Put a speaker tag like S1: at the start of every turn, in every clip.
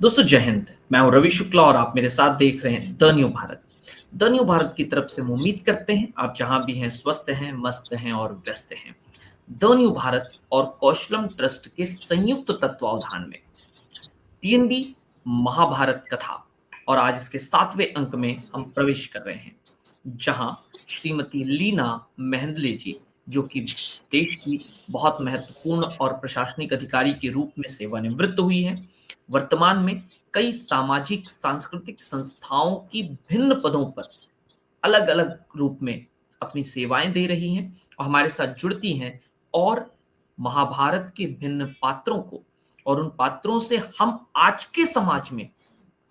S1: दोस्तों जय हिंद। मैं हूं रवि शुक्ला और आप मेरे साथ देख रहे हैं the new Bharat. The new Bharat की तरफ से हम उम्मीद करते हैं आप जहां भी हैं स्वस्थ हैं, मस्त हैं और व्यस्त हैं। द न्यू भारत और कौशलम ट्रस्ट के संयुक्त तत्वावधान में टीएनडी महाभारत कथा और आज इसके 7वें अंक में हम प्रवेश कर रहे हैं, जहां श्रीमती लीना मेहंदले जी, जो कि देश की बहुत महत्वपूर्ण और प्रशासनिक अधिकारी के रूप में सेवानिवृत्त हुई हैं, वर्तमान में कई सामाजिक सांस्कृतिक संस्थाओं की भिन्न पदों पर अलग अलग रूप में अपनी सेवाएं दे रही हैं और हमारे साथ जुड़ती हैं और महाभारत के भिन्न पात्रों को और उन पात्रों से हम आज के समाज में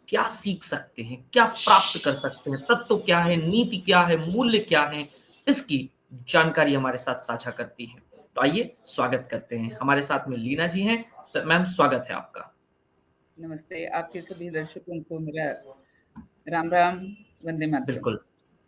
S1: क्या सीख सकते हैं, क्या प्राप्त कर सकते हैं, तत्व क्या है, नीति क्या है, मूल्य क्या है, इसकी जानकारी हमारे साथ साझा करती हैं। तो आइए स्वागत करते हैं। हमारे साथ में लीना जी हैं। मैम स्वागत है आपका।
S2: नमस्ते। आपके सभी दर्शकों को मेरा राम राम, वंदे मातरम।
S1: बिल्कुल,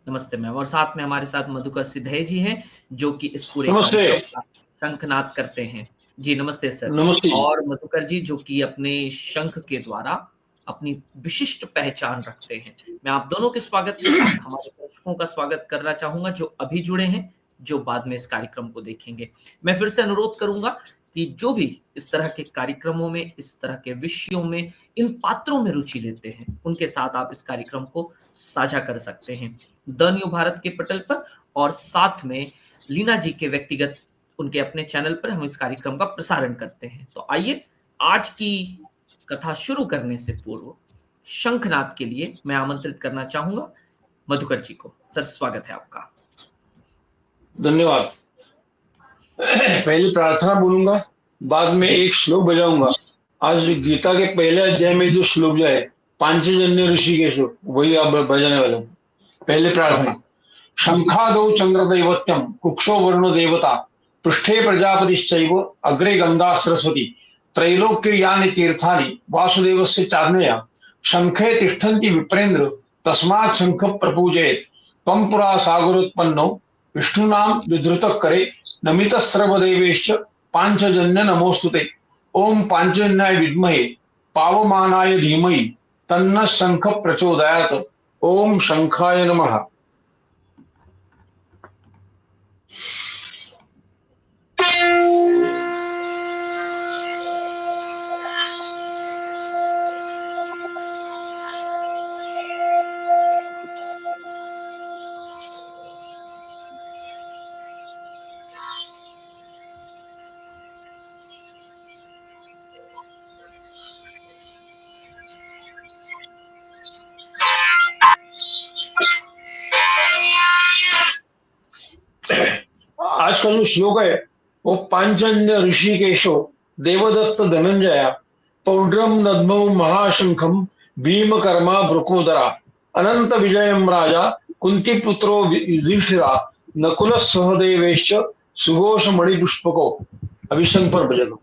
S1: नमस्ते मैम। और साथ में हमारे साथ मधुकर सिधे जी हैं, जो कि इस पूरे
S3: नमस्ते।
S1: कार्यक्रम का शंखनाद करते हैं। जी नमस्ते सर।
S3: नमस्ते।
S1: और मधुकर जी, जो कि अपने शंख के द्वारा अपनी विशिष्ट पहचान रखते हैं। मैं आप दोनों के स्वागत के साथ हमारे दर्शकों का स्वागत करना चाहूंगा, जो अभी जुड़े हैं, जो बाद में इस कार्यक्रम को देखेंगे। मैं फिर से अनुरोध करूंगा कि जो भी इस तरह के कार्यक्रमों में, इस तरह के विषयों में, इन पात्रों में रुचि लेते हैं, उनके साथ आप इस कार्यक्रम को साझा कर सकते हैं द न्यू भारत के पटल पर, और साथ में लीना जी के व्यक्तिगत उनके अपने चैनल पर हम इस कार्यक्रम का प्रसारण करते हैं। तो आइए आज की कथा शुरू करने से पूर्व शंखनाद के लिए मैं आमंत्रित करना चाहूंगा मधुकर जी को। सर स्वागत है आपका।
S3: धन्यवाद। पहले प्रार्थना बोलूंगा, बाद में एक श्लोक बजाऊंगा। आज गीता के पहले अध्याय में जो श्लोक जो है पांचजन्य ऋषि के श्लोक, वही आप बजाने वाले हैं। पहले प्रार्थना। शंखादौ चंद्र दैवत्यम कुक्षो वरुण देवता पृष्ठे प्रजापतिश्चैव अग्रे गंगा सरस्वती त्रैलोक्य यानि तीर्थानि वासुदेवस्य चार्णया शंखे तिष्ठन्ति विप्रेन्द्र तस्मात् शंख प्रपूजयेत् त्वं पुरा सागरोत्पन्नो विष्णुनाम विधृतः करे नमितः सर्वदेवेश्च पांचजन्य नमोस्तुते। ओम पांचजन्याय विद्महे पावमानाय धीमहि तन्नः शंख प्रचोदयात्। ओम शंखाय नमः। आज का जो श्लोक है वो पांचजन्य ऋषिकेशो देवदत्त धनंजया पौड्रम नद्मो महाशंखम भीम कर्मा भ्रुकोदरा अनंत विजयम राजा कुंती पुत्रो युधिष्ठिरा नकुल सहदेवेश्च सुघोष मणिपुष्पको। अभी शंख पर बजा दो।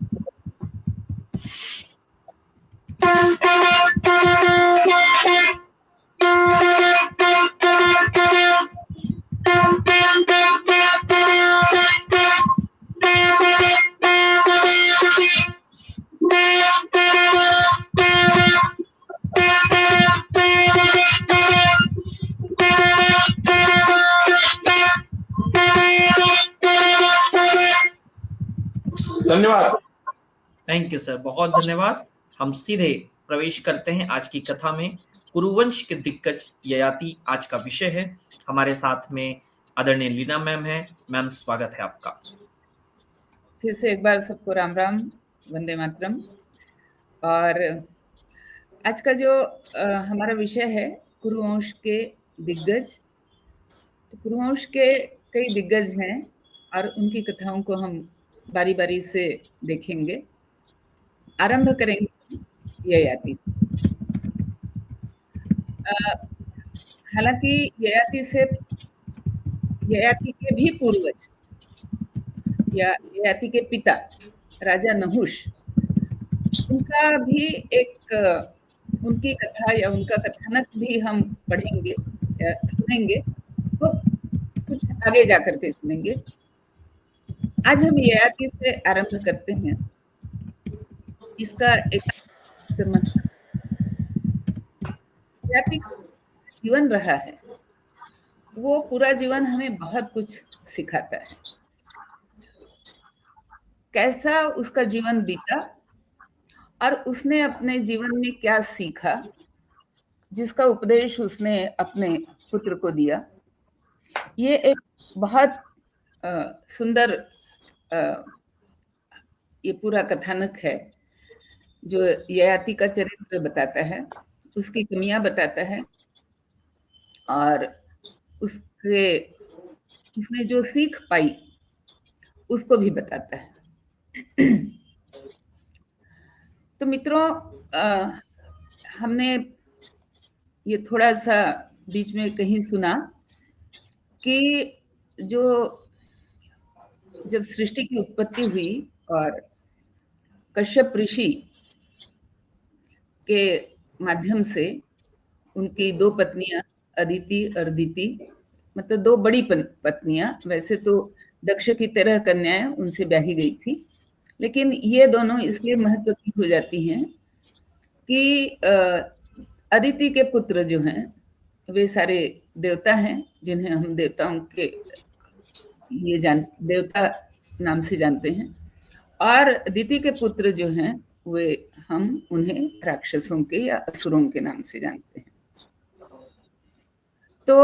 S3: धन्यवाद।
S1: थैंक यू सर, बहुत धन्यवाद। हम सीधे प्रवेश करते हैं आज की कथा में। कुरुवंश के दिग्गज ययाति आज का विषय है। हमारे साथ में आदरणीय लीना मैम है। मैम स्वागत है आपका।
S2: फिर से एक बार सबको राम राम, वंदे मातरम। और आज का जो हमारा विषय है कुरुवंश के दिग्गज। तो कुरुवंश के कई दिग्गज हैं और उनकी कथाओं को हम बारी बारी से देखेंगे। आरंभ करेंगे ययाति। हालांकि ययाति के भी पूर्वज या ययाति के पिता राजा नहुष, उनका भी एक उनकी कथा या उनका कथानक भी हम पढ़ेंगे या सुनेंगे, तो कुछ आगे जाकर के सुनेंगे। आज हम ययाति से आरंभ करते हैं। इसका एक ययाति का जीवन रहा है वो पूरा जीवन हमें बहुत कुछ सिखाता है। कैसा उसका जीवन बीता और उसने अपने जीवन में क्या सीखा, जिसका उपदेश उसने अपने पुत्र को दिया। ये एक बहुत सुंदर ये पूरा कथानक है जो ययाति का चरित्र बताता है, उसकी कमियां बताता है और उसने जो सीख पाई उसको भी बताता है। तो मित्रों, हमने ये थोड़ा सा बीच में कहीं सुना कि जब सृष्टि की उत्पत्ति हुई और कश्यप ऋषि के माध्यम से उनकी दो पत्नियां अदिति और दिति, मतलब दो बड़ी पत्नियां, वैसे तो दक्ष की तरह कन्याएं उनसे ब्याही गई थी, लेकिन ये दोनों इसलिए महत्व की हो जाती हैं कि अदिति के पुत्र जो हैं वे सारे देवता हैं, जिन्हें हम देवताओं के देवता नाम से जानते हैं, और दिति के पुत्र जो हैं वे हम उन्हें राक्षसों के या असुरों के नाम से जानते हैं। तो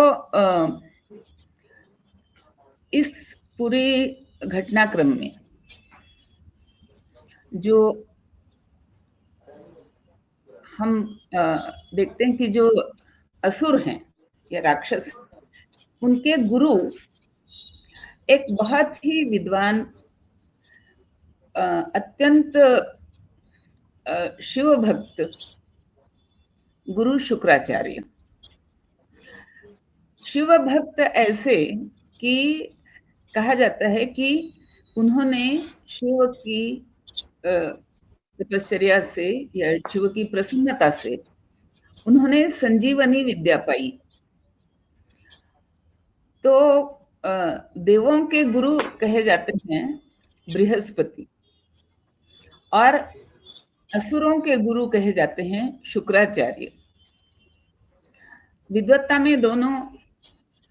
S2: इस पूरी घटनाक्रम में जो हम देखते हैं कि जो असुर हैं या राक्षस, उनके गुरु एक बहुत ही विद्वान अत्यंत शिव भक्त गुरु शुक्राचार्य। शिव भक्त ऐसे कि कहा जाता है कि उन्होंने शिव की तपश्चर्या से या शिव की प्रसन्नता से उन्होंने संजीवनी विद्या पाई। तो देवों के गुरु कहे जाते हैं बृहस्पति और असुरों के गुरु कहे जाते हैं शुक्राचार्य। विद्वत्ता में दोनों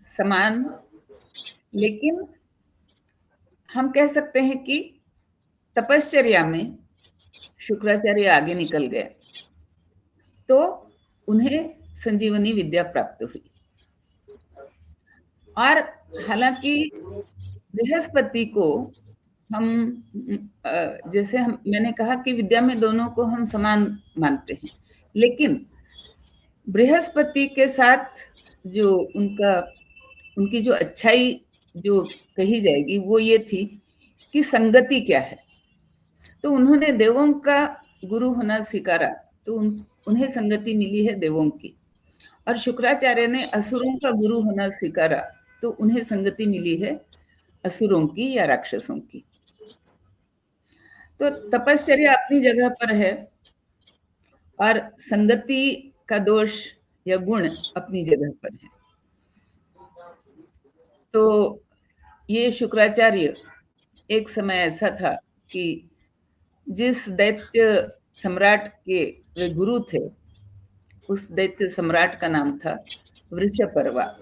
S2: समान, लेकिन हम कह सकते हैं कि तपश्चर्या में शुक्राचार्य आगे निकल गए तो उन्हें संजीवनी विद्या प्राप्त हुई। और हालांकि बृहस्पति को हम मैंने कहा कि विद्या में दोनों को हम समान मानते हैं, लेकिन बृहस्पति के साथ जो उनकी जो अच्छाई जो कही जाएगी वो ये थी कि संगति क्या है। तो उन्होंने देवों का गुरु होना स्वीकारा तो उन्हें संगति मिली है देवों की, और शुक्राचार्य ने असुरों का गुरु होना स्वीकारा तो उन्हें संगति मिली है असुरों की या राक्षसों की। तो तपश्चर्या अपनी जगह पर है और संगति का दोष या गुण अपनी जगह पर है। तो ये शुक्राचार्य एक समय ऐसा था कि जिस दैत्य सम्राट के वे गुरु थे उस दैत्य सम्राट का नाम था वृषपर्वा,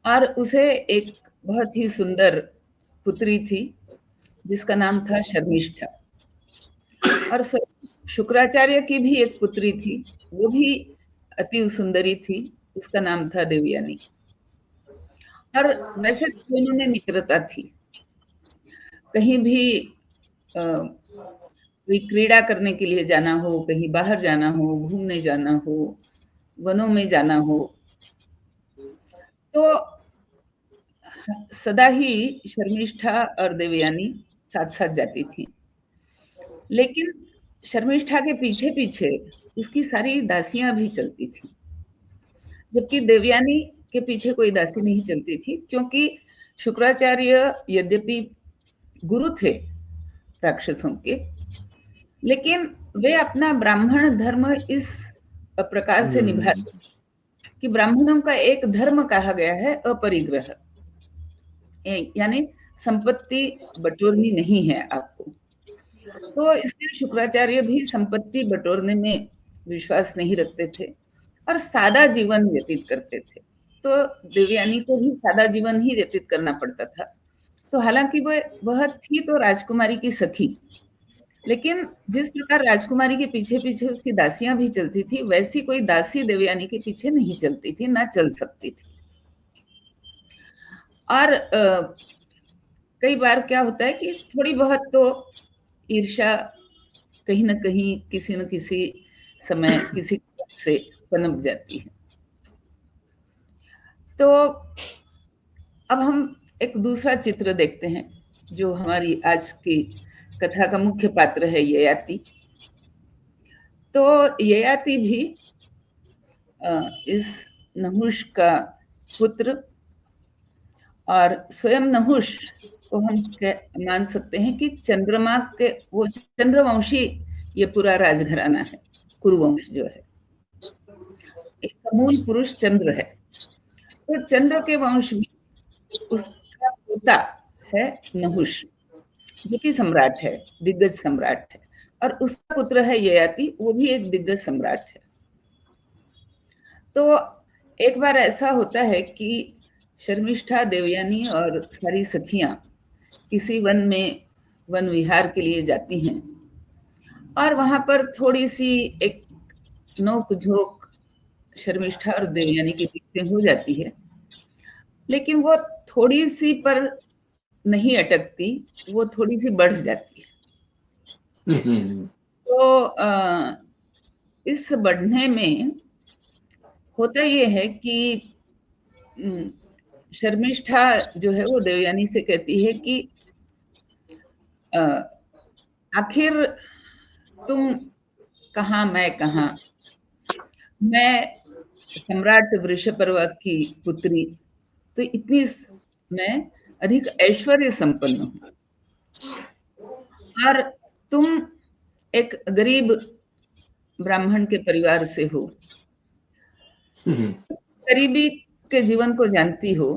S2: और उसे एक बहुत ही सुंदर पुत्री थी जिसका नाम था शर्मिष्ठा। और शुक्राचार्य की भी एक पुत्री थी, वो भी अति सुंदरी थी, उसका नाम था देवयानी। और वैसे दोनों में मित्रता थी। कहीं भी कोई क्रीड़ा करने के लिए जाना हो, कहीं बाहर जाना हो, घूमने जाना हो, वनों में जाना हो, तो सदा ही शर्मिष्ठा और देवयानी साथ साथ जाती थी। लेकिन शर्मिष्ठा के पीछे पीछे उसकी सारी दासियां भी चलती थी, जबकि देवयानी के पीछे कोई दासी नहीं चलती थी, क्योंकि शुक्राचार्य यद्यपि गुरु थे राक्षसों के, लेकिन वे अपना ब्राह्मण धर्म इस प्रकार से निभाते कि ब्राह्मणों का एक धर्म कहा गया है अपरिग्रह, यानी संपत्ति बटोरनी नहीं है आपको। तो इसलिए शुक्राचार्य भी संपत्ति बटोरने में विश्वास नहीं रखते थे, और सादा जीवन व्यतीत करते थे। तो देवयानी को भी सादा जीवन ही व्यतीत करना पड़ता था। तो हालांकि वह थी तो राजकुमारी की सखी, लेकिन जिस प्रकार राजकुमारी के पीछे पीछे उसकी दासियां भी चलती थी, वैसी कोई दासी देवयानी के पीछे नहीं चलती थी, ना चल सकती थी। और कई बार क्या होता है कि थोड़ी बहुत तो ईर्ष्या कहीं ना कहीं किसी न किसी समय किसी से पनप जाती है। तो अब हम एक दूसरा चित्र देखते हैं, जो हमारी आज की कथा का मुख्य पात्र है, ययाति। तो ययाति भी इस नहुष का पुत्र, और स्वयं नहुष को हम मान सकते हैं कि चंद्रमा के, वो चंद्रवंशी ये पूरा राजघराना है, कुरुवंश जो है, एक मूल पुरुष चंद्र है। तो चंद्र के वंश में उसका पोता है नहुष, जो कि सम्राट है, दिग्गज सम्राट है, और उसका पुत्र है ययाति, वो भी एक दिग्गज सम्राट है। तो एक बार ऐसा होता है कि शर्मिष्ठा, देवयानी और सारी सखियां किसी वन में वन विहार के लिए जाती हैं, और वहां पर थोड़ी सी एक नोक झोंक शर्मिष्ठा और देवयानी के बीच में हो जाती है, लेकिन वो थोड़ी सी पर नहीं अटकती, वो थोड़ी सी बढ़ जाती है। तो इस बढ़ने में होता ये है कि शर्मिष्ठा जो है वो देवयानी से कहती है कि आखिर तुम कहाँ, मैं कहाँ, मैं सम्राट वृषपर्वा की पुत्री, तो इतनी मैं अधिक ऐश्वर्य संपन्न हूँ, और तुम एक गरीब ब्राह्मण के परिवार से हो, गरीबी के जीवन को जानती हो,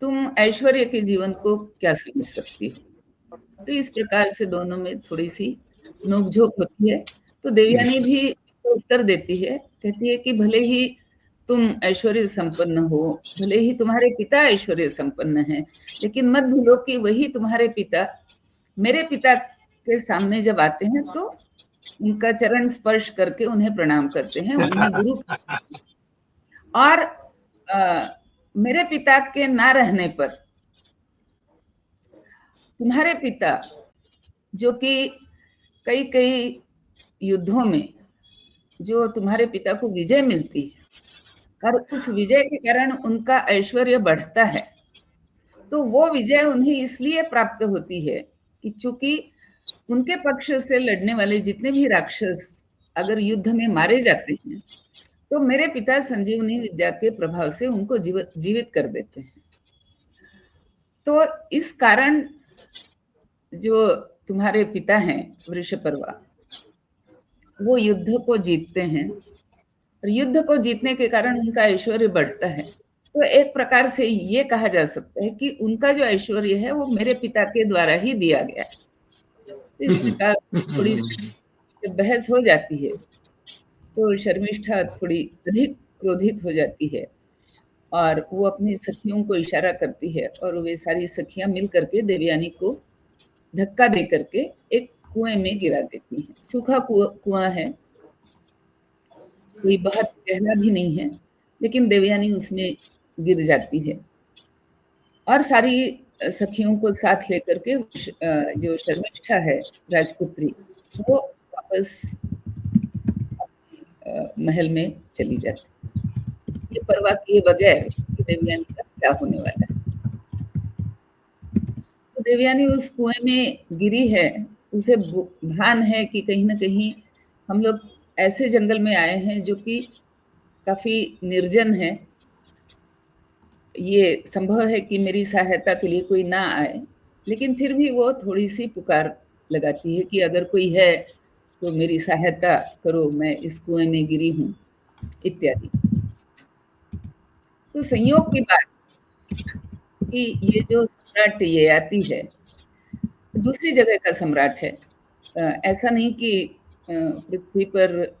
S2: तुम ऐश्वर्य के जीवन को क्या समझ सकती हो। तो इस प्रकार से दोनों में थोड़ी सी नोकझोंक होती है। तो देवयानी भी उत्तर देती है, कहती है कि भले ही तुम ऐश्वर्य संपन्न हो, भले ही तुम्हारे पिता ऐश्वर्य संपन्न हैं, लेकिन मत भूलो कि वही तुम्हारे पिता मेरे पिता के सामने जब आते हैं तो उनका चरण स्पर्श करके उन्हें प्रणाम करते हैं, उन्हें गुरु। और मेरे पिता के ना रहने पर तुम्हारे पिता, जो कि कई कई युद्धों में जो तुम्हारे पिता को विजय मिलती है, और उस विजय के कारण उनका ऐश्वर्य बढ़ता है, तो वो विजय उन्हें इसलिए प्राप्त होती है कि चूंकि उनके पक्ष से लड़ने वाले जितने भी राक्षस अगर युद्ध में मारे जाते हैं, तो मेरे पिता संजीवनी विद्या के प्रभाव से उनको जीवित कर देते हैं। तो इस कारण जो तुम्हारे पिता हैं वृषपर्वा, वो युद्ध को जीतते हैं, और युद्ध को जीतने के कारण उनका ऐश्वर्य बढ़ता है। तो एक प्रकार से ये कहा जा सकता है कि उनका जो ऐश्वर्य है वो मेरे पिता के द्वारा ही दिया गया है। तो इस प्रकार थोड़ी सी बहस हो जाती है, तो शर्मिष्ठा थोड़ी अधिक क्रोधित हो जाती है, और वो अपनी सखियों को इशारा करती है, और वे सारी सखियां मिल करके देवयानी को धक्का दे करके एक कुएं में गिरा देती हैं। सूखा कुआं है, कोई बहुत गहरा भी नहीं है, लेकिन देवयानी उसमें गिर जाती है, और सारी सखियों को साथ लेकर के जो शर्मिष्ठा है राजपुत्री, वो वापस महल में चली जाती, ये परवाह किए बगैर कि देवयानी का क्या होने वाला है। तो देवयानी उस कुएं में गिरी है, उसे भान है कि कहीं ना कहीं हम लोग ऐसे जंगल में आए हैं जो कि काफी निर्जन है, ये संभव है कि मेरी सहायता के लिए कोई ना आए, लेकिन फिर भी वो थोड़ी सी पुकार लगाती है कि अगर कोई है तो मेरी सहायता करो, मैं इस कुएं में गिरी हूँ, इत्यादि। तो संयोग की बात कि ये जो सम्राट ययाति है दूसरी जगह का सम्राट है। ऐसा नहीं कि पृथ्वी पर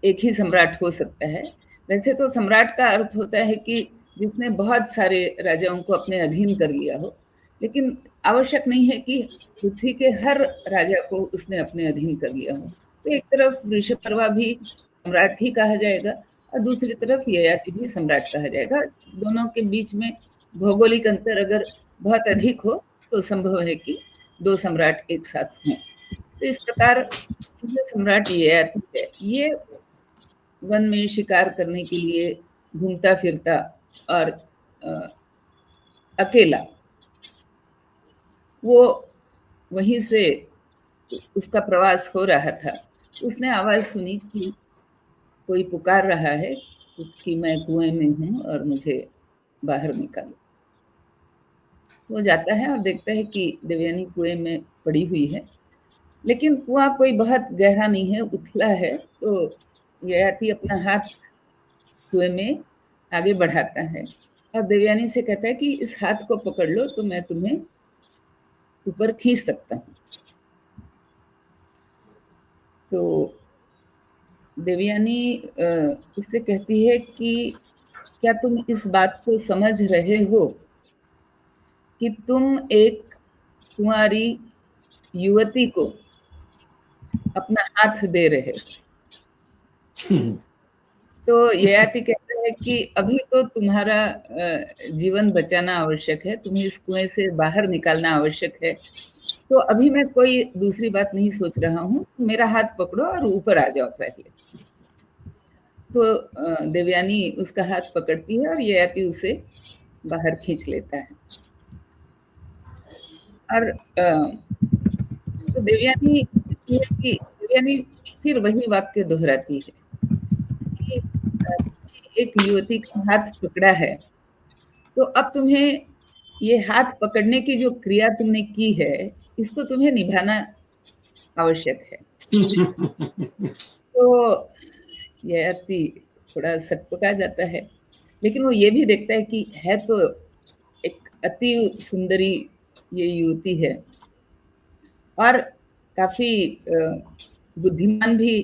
S2: एक ही सम्राट हो सकता है, वैसे तो सम्राट का अर्थ होता है कि जिसने बहुत सारे राजाओं को अपने अधीन कर लिया हो, लेकिन आवश्यक नहीं है कि पृथ्वी के हर राजा को उसने अपने अधीन कर लिया हो। तो एक तरफ ऋषपर्वा भी सम्राट ही कहा जाएगा और दूसरी तरफ ययाति भी सम्राट कहा जाएगा। दोनों के बीच में भौगोलिक अंतर अगर बहुत अधिक हो तो संभव है कि 2 सम्राट एक साथ हों। तो इस प्रकार ये सम्राट ययाति है। ये वन में शिकार करने के लिए घूमता फिरता और अकेला वो वहीं से उसका प्रवास हो रहा था। उसने आवाज़ सुनी कि कोई पुकार रहा है कि मैं कुएं में हूँ और मुझे बाहर निकालो। वो जाता है और देखता है कि देवयानी कुएं में पड़ी हुई है, लेकिन कुआं कोई बहुत गहरा नहीं है, उथला है। तो ययाति अपना हाथ कुएं में आगे बढ़ाता है और देवयानी से कहता है कि इस हाथ को पकड़ लो तो मैं तुम्हें ऊपर खींच सकता हूँ। तो देवयानी उससे कहती है कि क्या तुम इस बात को समझ रहे हो कि तुम एक कुंवारी युवती को अपना हाथ दे रहे हो। तो ययाति कहता है कि अभी तो तुम्हारा जीवन बचाना आवश्यक है, तुम्हें इस कुएं से बाहर निकालना आवश्यक है। तो अभी मैं कोई दूसरी बात नहीं सोच रहा हूँ, मेरा हाथ पकड़ो और ऊपर आ जाओ पहले। तो देवयानी उसका हाथ पकड़ती है और ययाति उसे बाहर खींच लेता है। और तो देवयानी कहती है कि देवयानी फिर वही वाक्य दोहराती है कि एक युवती का हाथ पकड़ा है, तो अब तुम्हें ये हाथ पकड़ने की जो क्रिया तुमने की है, इसको तुम्हें निभाना आवश्यक है। तो ययाति थोड़ा सकपका जाता है, लेकिन वो ये भी देखता है कि है तो एक अति सुंदरी ये युवती है और काफी बुद्धिमान भी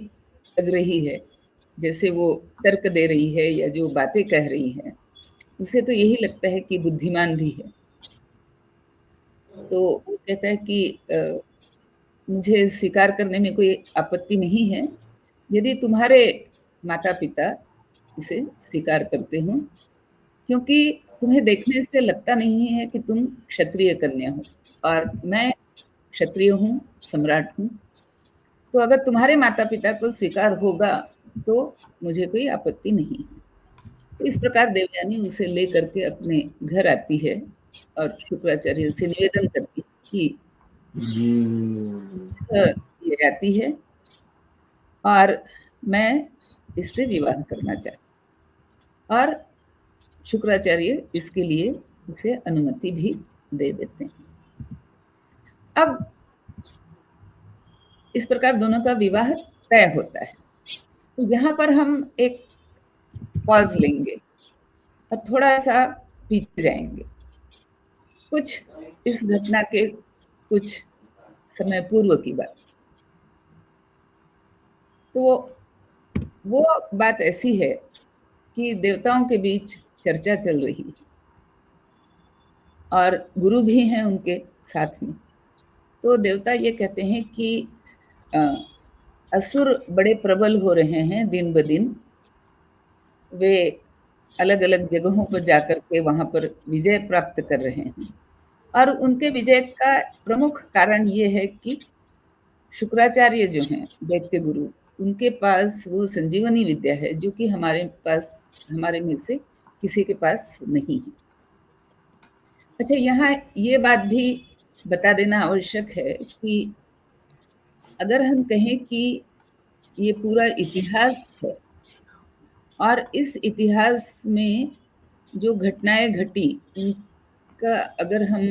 S2: लग रही है। जैसे वो तर्क दे रही है या जो बातें कह रही है, उसे तो यही लगता है कि बुद्धिमान भी है। तो वो कहता है कि मुझे स्वीकार करने में कोई आपत्ति नहीं है, यदि तुम्हारे माता-पिता इसे स्वीकार करते हो, क्योंकि तुम्हें देखने से लगता नहीं है कि तुम क्षत्रिय कन्या हो और मैं क्षत्रिय हूँ, सम्राट हूँ। तो अगर तुम्हारे माता-पिता को स्वीकार होगा, तो मुझे कोई आपत्ति नहीं है। तो इस प्रकार देवयानी उसे लेकर के अपने घर आती है और शुक्राचार्य से निवेदन करती है कि ये आती है और मैं इससे विवाह करना चाहती हूँ। और शुक्राचार्य इसके लिए उसे अनुमति भी दे देते हैं। अब इस प्रकार दोनों का विवाह तय होता है। तो यहाँ पर हम एक पॉज लेंगे और थोड़ा-सा पीछे जाएँगे। कुछ इस घटना के कुछ समय पूर्व की बात। तो वो बात ऐसी है कि देवताओं के बीच चर्चा चल रही है और गुरु भी हैं उनके साथ में। तो देवता ये कहते हैं कि अ, असुर बड़े प्रबल हो रहे हैं दिन ब दिन। वे अलग-अलग जगहों पर जाकर के वहाँ पर विजय प्राप्त कर रहे हैं और उनके विजय का प्रमुख कारण ये है कि शुक्राचार्य जो हैं दैत्य गुरु, उनके पास वो संजीवनी विद्या है जो कि हमारे में से किसी के पास नहीं है। अच्छा, यहाँ ये बात भी बता देना आवश्यक है कि अगर हम कहें कि ये पूरा इतिहास है और इस इतिहास में जो घटनाएँ घटी, उनका अगर हम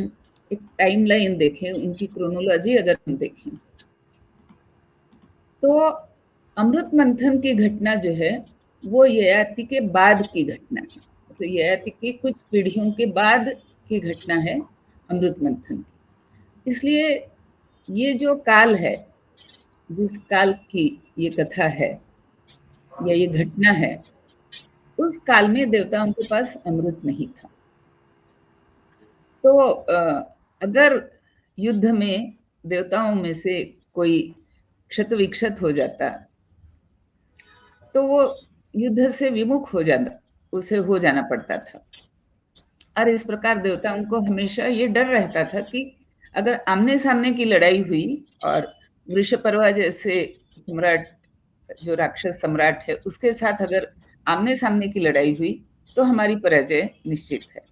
S2: एक टाइमलाइन देखें, उनकी क्रोनोलॉजी अगर हम देखें, तो अमृत मंथन की घटना जो है, वो ययाति के बाद की घटना है। तो ययाति की कुछ पीढ़ियों के बाद की घटना है अमृत मंथन की। इसलिए ये जो काल है, जिस काल की ये कथा है या ये घटना है, उस काल में देवताओं के पास अमृत नहीं था। तो अगर युद्ध में देवताओं में से कोई क्षत विक्षत हो जाता, तो वो युद्ध से विमुख हो जाता, उसे हो जाना पड़ता था। और इस प्रकार देवताओं को हमेशा ये डर रहता था कि अगर आमने सामने की लड़ाई हुई और वृषपर्वा जैसे सम्राट, जो राक्षस सम्राट है, उसके साथ अगर आमने सामने की लड़ाई हुई तो हमारी पराजय निश्चित है।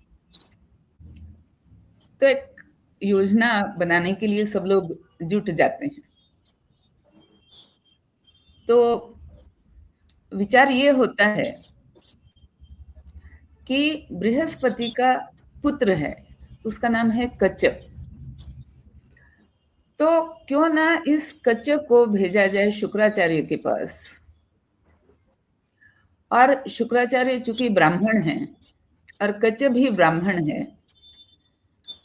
S2: तो एक योजना बनाने के लिए सब लोग जुट जाते हैं। तो विचार ये होता है कि बृहस्पति का पुत्र है, उसका नाम है कच्चप। तो क्यों ना इस कच्चप को भेजा जाए शुक्राचार्य के पास। और शुक्राचार्य चूंकि ब्राह्मण हैं और कच्चप भी ब्राह्मण है,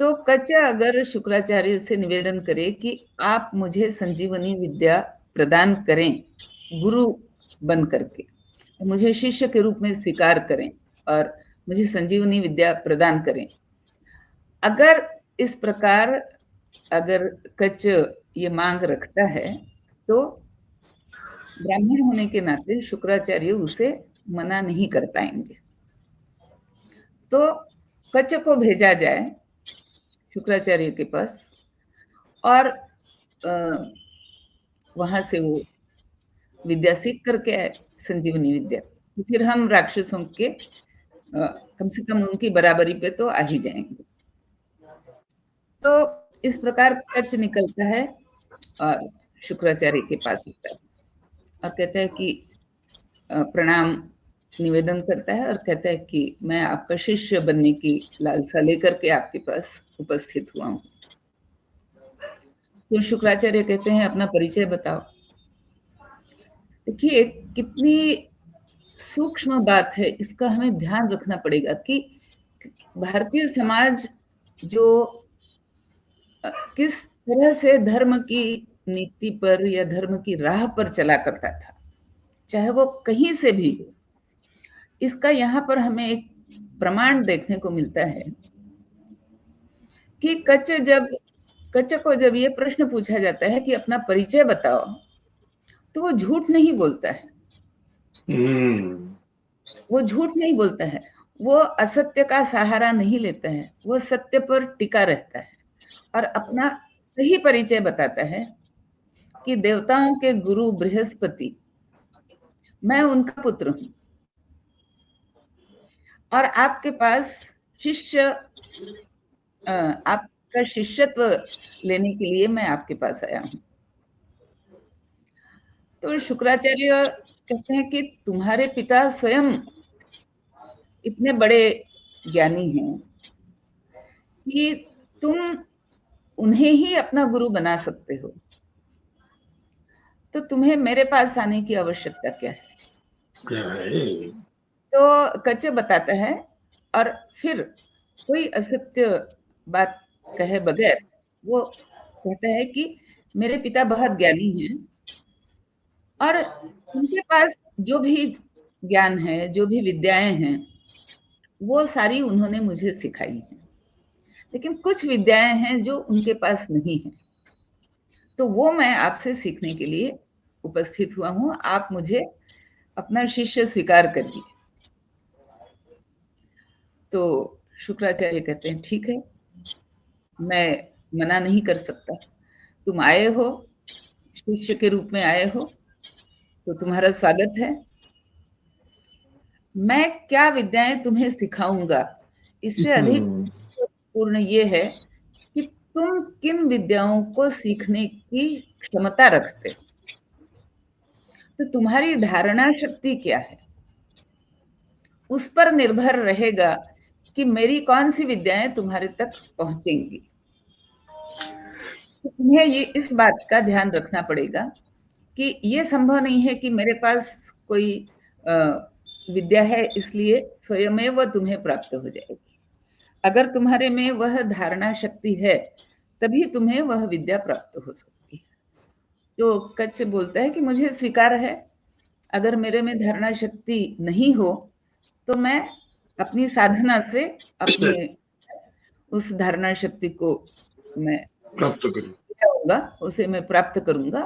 S2: तो कच्चा अगर शुक्राचार्य से निवेदन करे कि आप मुझे संजीवनी विद्या प्रदान करें, गुरु बन करके मुझे शिष्य के रूप में स्वीकार करें और मुझे संजीवनी विद्या प्रदान करें, अगर इस प्रकार अगर कच्च ये मांग रखता है, तो ब्राह्मण होने के नाते शुक्राचार्य उसे मना नहीं कर पाएंगे। तो कच्च को भेजा जाए शुक्राचार्य के पास और वहां से वो विद्या सीख करके आए, संजीवनी विद्या। तो फिर हम राक्षसों के कम से कम उनकी बराबरी पे तो आ ही जाएंगे। तो इस प्रकार कच्च निकलता है और शुक्राचार्य के पास आता है और कहता है कि प्रणाम निवेदन करता है और कहता है कि मैं आपका शिष्य बनने की लालसा लेकर के आपके पास उपस्थित हुआ हूँ। तो शुक्राचार्य कहते हैं अपना परिचय बताओ। देखिए कितनी सूक्ष्म बात है, इसका हमें ध्यान रखना पड़ेगा कि भारतीय समाज जो किस तरह से धर्म की नीति पर या धर्म की राह पर चला करता था, चाहे वो कहीं से भी हो, इसका यहाँ पर हमें एक प्रमाण देखने को मिलता है कि कच्च को जब ये प्रश्न पूछा जाता है कि अपना परिचय बताओ, तो वो झूठ नहीं बोलता है। वो झूठ नहीं बोलता है, वो असत्य का सहारा नहीं लेता है, वो सत्य पर टिका रहता है और अपना सही परिचय बताता है कि देवताओं के गुरु बृहस्पति, मैं उनका पुत्र हूं और आपके पास आपका शिष्यत्व लेने के लिए मैं आपके पास आया हूं। तो शुक्राचार्य कहते हैं कि तुम्हारे पिता स्वयं इतने बड़े ज्ञानी हैं कि तुम उन्हें ही अपना गुरु बना सकते हो, तो तुम्हें मेरे पास आने की आवश्यकता क्या है? तो कच्चे बताता है और फिर कोई असत्य बात कहे बगैर वो कहता है कि मेरे पिता बहुत ज्ञानी हैं और उनके पास जो भी ज्ञान है, जो भी विद्याएं हैं, वो सारी उन्होंने मुझे सिखाई है, लेकिन कुछ विद्याएं हैं जो उनके पास नहीं है, तो वो मैं आपसे सीखने के लिए उपस्थित हुआ हूं, आप मुझे अपना शिष्य स्वीकार करिए। तो शुक्राचार्य कहते हैं ठीक है, मैं मना नहीं कर सकता, तुम आए हो, शिष्य के रूप में आए हो, तो तुम्हारा स्वागत है। मैं क्या विद्याएं तुम्हें सिखाऊंगा, इससे अधिक पूर्ण ये है कि तुम किन विद्याओं को सीखने की क्षमता रखते हो, तो तुम्हारी धारणा शक्ति क्या है, उस पर निर्भर रहेगा कि मेरी कौन सी विद्याएं तुम्हारे तक पहुंचेंगी। तो तुम्हें ये इस बात का ध्यान रखना पड़ेगा कि ये संभव नहीं है कि मेरे पास कोई विद्या है इसलिए स्वयं वह तुम्हें प्राप्त हो जाएगी। अगर तुम्हारे में वह धारणा शक्ति है तभी तुम्हें वह विद्या प्राप्त हो सकती है। तो कच्छ बोलता है कि मुझे स्वीकार है, अगर मेरे में धारणा शक्ति नहीं हो तो मैं अपनी साधना से अपनी उस धारणा शक्ति को मैं
S3: प्राप्त करूं।
S2: होगा उसे मैं प्राप्त करूंगा,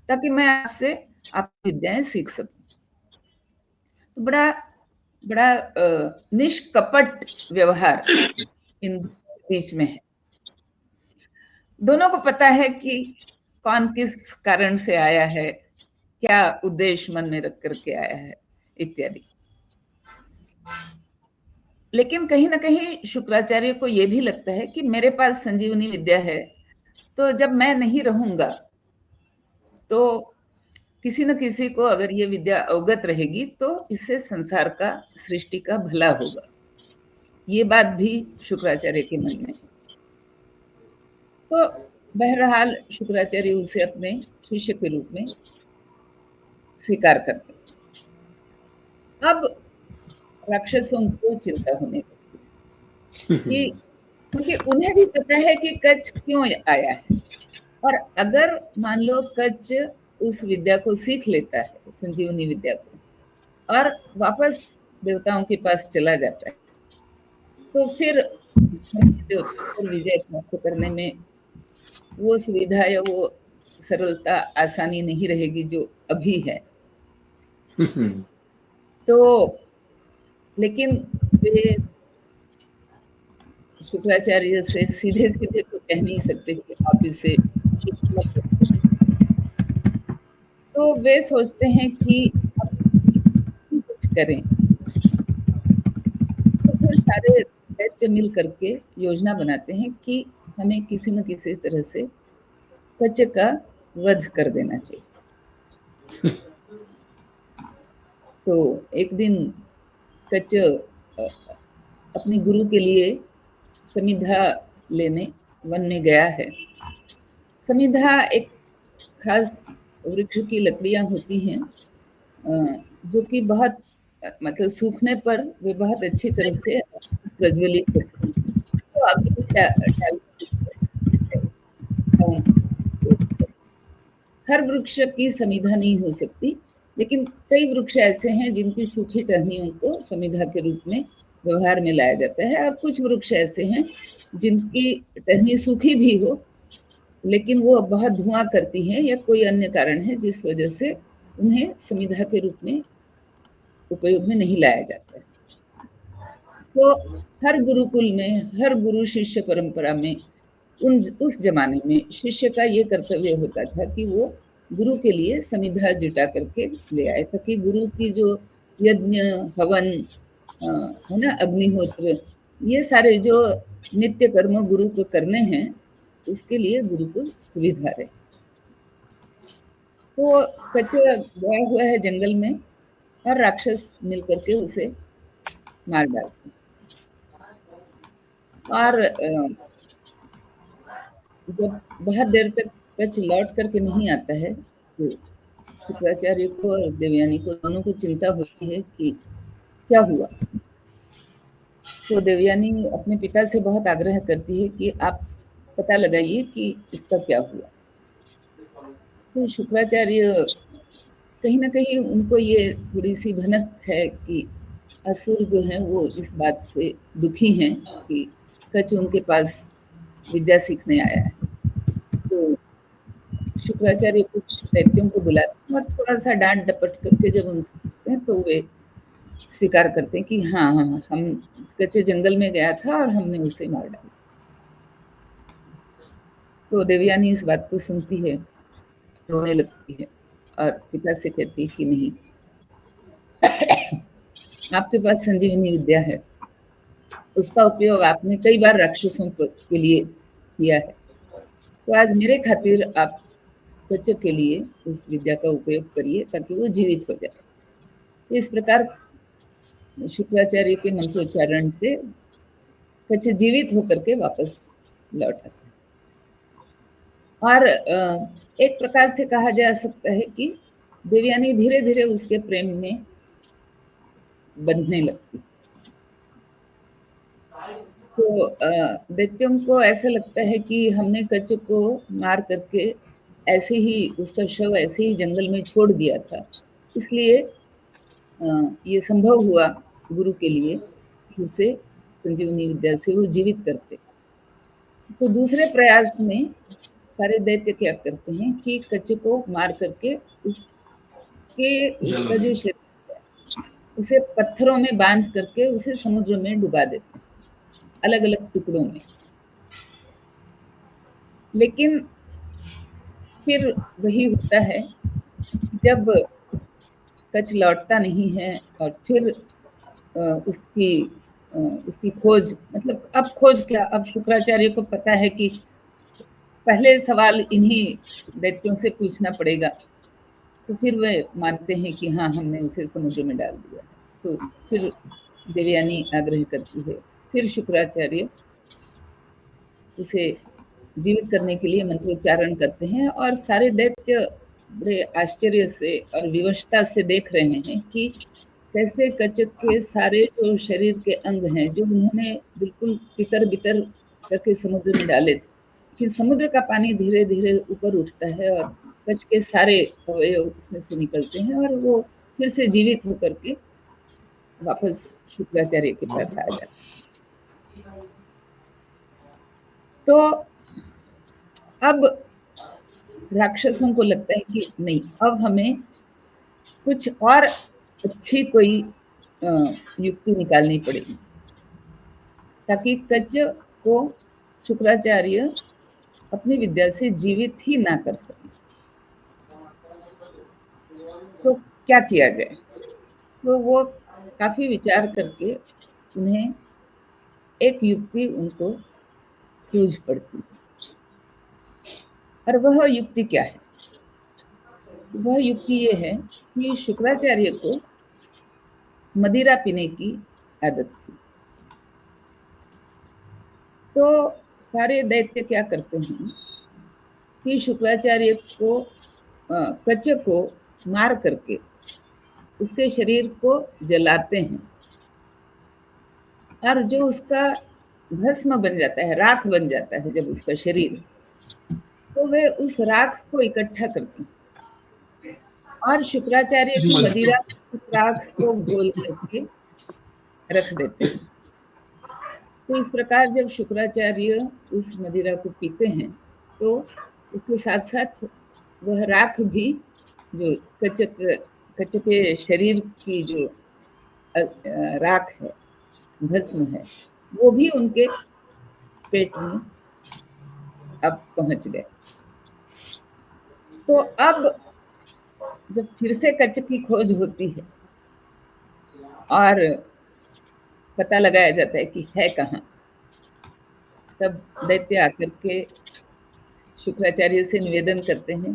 S2: ताकि मैं आपसे आपकी विद्याएं सीख सकूं। तो बड़ा बड़ा निष्कपट व्यवहार इन बीच में है। दोनों को पता है कि कौन किस कारण से आया है, क्या उद्देश्य मन में रख करके आया है इत्यादि। लेकिन कहीं ना कहीं शुक्राचार्य को यह भी लगता है कि मेरे पास संजीवनी विद्या है, तो जब मैं नहीं रहूंगा तो किसी न किसी को अगर ये विद्या अवगत रहेगी तो इससे संसार का, सृष्टि का भला होगा। ये बात भी शुक्राचार्य के मन में है। तो बहरहाल शुक्राचार्य उसे अपने शिष्य के रूप में स्वीकार करते हैं। अब राक्षसों को चिंता होने लगती कि क्योंकि उन्हें भी पता है कि कच्छ क्यों आया है, और अगर मान लो कच्छ उस विद्या को सीख लेता है, संजीवनी विद्या को, और वापस देवताओं के पास चला जाता है, तो फिर देवताओं पर विजय प्राप्त करने में वो सुविधा या वो सरलता, आसानी नहीं रहेगी जो अभी है। तो लेकिन वे शुक्राचार्य से सीधे सीधे तो कह नहीं सकते कि आप इसे शिष्य मत करो। तो वे सोचते हैं कि अब कुछ करें। तो फिर सारे दैत्य मिल करके योजना बनाते हैं कि हमें किसी न किसी तरह से कच्छ का वध कर देना चाहिए। तो एक दिन कच्छ अपने गुरु के लिए समिधा लेने वन में गया है। समिधा एक खास वृक्ष की लकड़ियां होती हैं जो कि बहुत मतलब सूखने पर वे बहुत अच्छी तरह से प्रज्वलित होती हैं। तो हर वृक्ष की समिधा नहीं हो सकती, लेकिन कई वृक्ष ऐसे हैं जिनकी सूखी टहनियों को समिधा के रूप में व्यवहार में लाया जाता है, और कुछ वृक्ष ऐसे हैं जिनकी टहनी सूखी भी हो लेकिन वो बहुत धुआं करती हैं या कोई अन्य कारण है जिस वजह से उन्हें समिधा के रूप में उपयोग में नहीं लाया जाता है। तो हर गुरुकुल में, हर गुरु शिष्य परंपरा में उस जमाने में शिष्य का ये कर्तव्य होता था कि वो गुरु के लिए समिधा जुटा करके ले आए, ताकि गुरु की जो यज्ञ, हवन है ना, अग्निहोत्र, ये सारे जो नित्य कर्म गुरु को करने हैं, उसके लिए गुरु को सुविधा रहे। तो कच्छ गया हुआ है जंगल में, और राक्षस मिलकर के उसे मार डालते। और जब बहुत देर तक कच्छ लौट करके नहीं आता है तो शुक्राचार्य को और देवयानी को, दोनों को चिंता होती है कि क्या हुआ। तो देवयानी अपने पिता से बहुत आग्रह करती है कि आप पता लगाइए कि इसका क्या हुआ। तो शुक्राचार्य कहीं ना कहीं उनको ये थोड़ी सी भनक है कि असुर जो हैं वो इस बात से दुखी हैं कि कच्छ उनके पास विद्या सीखने आया है। तो शुक्राचार्य कुछ दैत्यों को बुलाते हैं और थोड़ा सा डांट डपट करके जब उनसे पूछते हैं तो वे स्वीकार करते हैं कि हाँ हाँ, हम कच्छ जंगल में गया था और हमने उसे मार डाला। तो देवयानी इस बात को सुनती है, रोने लगती है और पिता से कहती है कि नहीं, आपके पास संजीवनी विद्या है, उसका उपयोग आपने कई बार राक्षसों के लिए किया है, तो आज मेरे खातिर आप कच्छ के लिए उस विद्या का उपयोग करिए ताकि वो जीवित हो जाए। तो इस प्रकार शुक्राचार्य के मंत्रोच्चारण से कच्छ जीवित होकर के वापस लौट आता है। और एक प्रकार से कहा जा सकता है कि देवयानी धीरे धीरे उसके प्रेम में बंधने लगती। तो दैत्यों को ऐसा लगता है कि हमने कच्छ को मार करके ऐसे ही, उसका शव ऐसे ही जंगल में छोड़ दिया था, इसलिए ये संभव हुआ गुरु के लिए उसे संजीवनी विद्या से वो जीवित करते। तो दूसरे प्रयास में सारे दैत्य क्या करते हैं कि कच्च को मार करके उसका जो शरीर है उसे पत्थरों में बांध करके उसे समुद्र में डुबा देते हैं, अलग अलग टुकड़ों में। लेकिन फिर वही होता है, जब कच्छ लौटता नहीं है और फिर उसकी उसकी खोज, मतलब अब खोज क्या, अब शुक्राचार्य को पता है कि पहले सवाल इन्हीं दैत्यों से पूछना पड़ेगा। तो फिर वे मानते हैं कि हाँ, हमने उसे समुद्र में डाल दिया है। तो फिर देवयानी आग्रह करती है, फिर शुक्राचार्य उसे जीवित करने के लिए मंत्रोच्चारण करते हैं और सारे दैत्य बड़े आश्चर्य से और विवशता से देख रहे हैं कि कैसे कचक के सारे जो शरीर के अंग हैं, जो उन्होंने बिल्कुल तितर-बितर करके समुद्र में डाले थे, कि समुद्र का पानी धीरे-धीरे ऊपर उठता है और कच्छ के सारे अवयव उसमें से निकलते हैं और वो फिर से जीवित होकर के वापस शुक्राचार्य के पास आ जाते हैं। तो अब राक्षसों को लगता है कि नहीं, अब हमें कुछ और अच्छी कोई युक्ति निकालनी पड़ेगी ताकि कच्च को शुक्राचार्य अपनी विद्या से जीवित ही ना कर सके। तो क्या किया जाए? तो वो काफी विचार करके उन्हें एक युक्ति उनको सूझ पड़ती है। और वह युक्ति क्या है? वह युक्ति ये है कि शुक्राचार्य को मदिरा पीने की आदत थी। तो सारे दैत्य क्या करते हैं कि शुक्राचार्य को कच्च को मार करके उसके शरीर को जलाते हैं और जो उसका भस्म बन जाता है, राख बन जाता है जब उसका शरीर, तो वे उस राख को इकट्ठा करते हैं और शुक्राचार्य की मदिरा उस राख को घोल करके रख देते हैं। तो इस प्रकार जब शुक्राचार्य उस मदिरा को पीते हैं तो उसके साथ साथ वह राख भी, जो कच्च के शरीर की जो राख है, भस्म है, वो भी उनके पेट में अब पहुंच गए। तो अब जब फिर से कच्च की खोज होती है और पता लगाया जाता है कि है कहाँ, तब दैत्य आकर के शुक्राचार्य से निवेदन करते हैं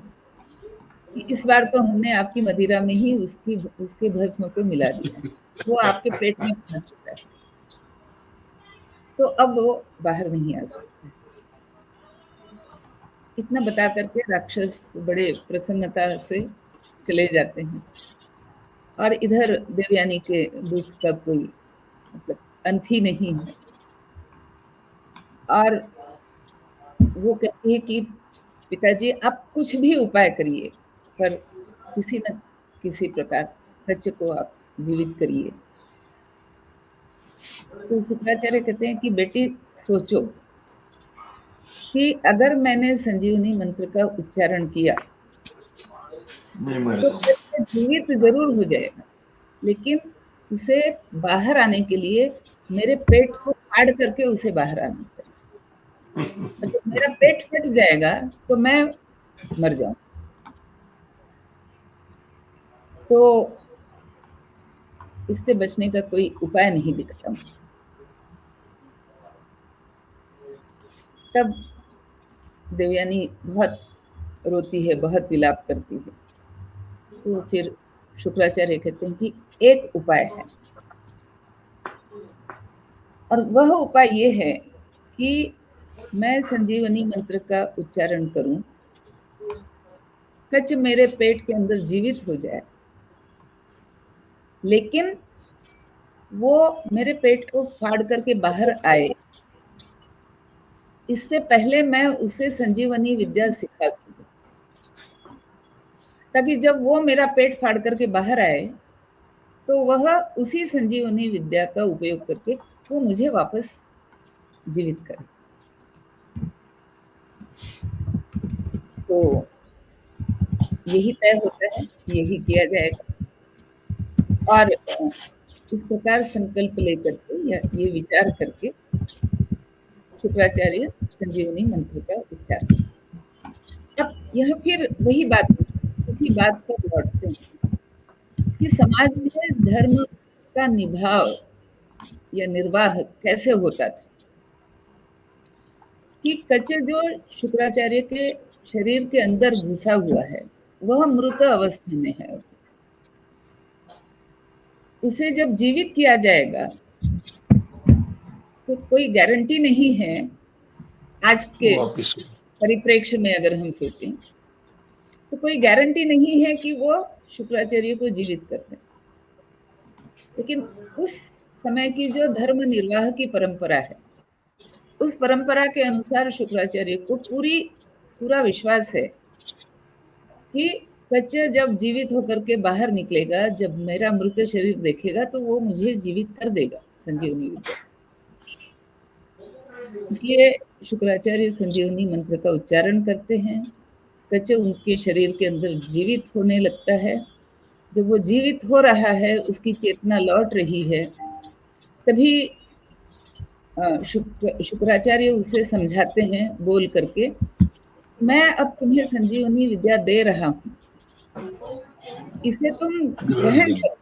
S2: कि इस बार तो हमने आपकी मदिरा में ही उसके भस्म को मिला दिया, वो आपके पेट में पहुंच चुका है, तो अब वो बाहर नहीं आ सकता। इतना बता करके राक्षस बड़े प्रसन्नता से चले जाते हैं और इधर देवयानी के दुख का कोई मतलब अंत ही नहीं है। और वो कहती है कि पिताजी आप कुछ भी उपाय करिए, पर किसी न किसी प्रकार कच्च को आप जीवित करिए। तो शुक्राचार्य कहते हैं कि बेटी सोचो कि अगर मैंने संजीवनी मंत्र का उच्चारण किया तो कच्च जीवित जरूर हो जाएगा, लेकिन उसे बाहर आने के लिए मेरे पेट को फाड़ करके उसे बाहर आना पड़ेगा। और जब मेरा पेट फट जाएगा तो मैं मर जाऊं। तो इससे बचने का कोई उपाय नहीं दिखता मुझे। तब देवयानी बहुत रोती है, बहुत विलाप करती है। तो फिर शुक्राचार्य कहते हैं कि एक उपाय है, और वह उपाय ये है कि मैं संजीवनी मंत्र का उच्चारण करूं, कच्च मेरे पेट के अंदर जीवित हो जाए, लेकिन वो मेरे पेट को फाड़ करके बाहर आए, इससे पहले मैं उसे संजीवनी विद्या सिखा दूं, ताकि जब वो मेरा पेट फाड़ करके बाहर आए तो वह उसी संजीवनी विद्या का उपयोग करके वो मुझे वापस जीवित करे। तो यही तय होता है, यही किया जाएगा। और इस प्रकार संकल्प लेकर के या ये विचार करके शुक्राचार्य संजीवनी मंत्र का उच्चार करते। अब यह फिर वही बात, उसी बात पर लौटते हैं कि समाज में धर्म का निभाव या निर्वाह कैसे होता था। कि कच्चे जो शुक्राचार्य के शरीर के अंदर घुसा हुआ है वह मृत अवस्था में है। उसे जब जीवित किया जाएगा तो कोई गारंटी नहीं है, आज के
S3: वापिस
S2: परिप्रेक्ष्य में अगर हम सोचें तो कोई गारंटी नहीं है कि वो शुक्राचार्य को जीवित कर दें। लेकिन उस समय की जो धर्म निर्वाह की परंपरा है, उस परंपरा के अनुसार शुक्राचार्य को पूरा विश्वास है कि कच्चा जब जीवित होकर के बाहर निकलेगा, जब मेरा मृत शरीर देखेगा तो वो मुझे जीवित कर देगा संजीवनी विद्या से। इसलिए शुक्राचार्य संजीवनी मंत्र का उच्चारण करते हैं। कच्चा उनके शरीर के अंदर जीवित होने लगता है। जब वो जीवित हो रहा है, उसकी चेतना लौट रही है, तभी शुक्राचार्य उसे समझाते हैं बोल करके, मैं अब तुम्हें संजीवनी विद्या दे रहा हूँ, इसे तुम ग्रहण करो।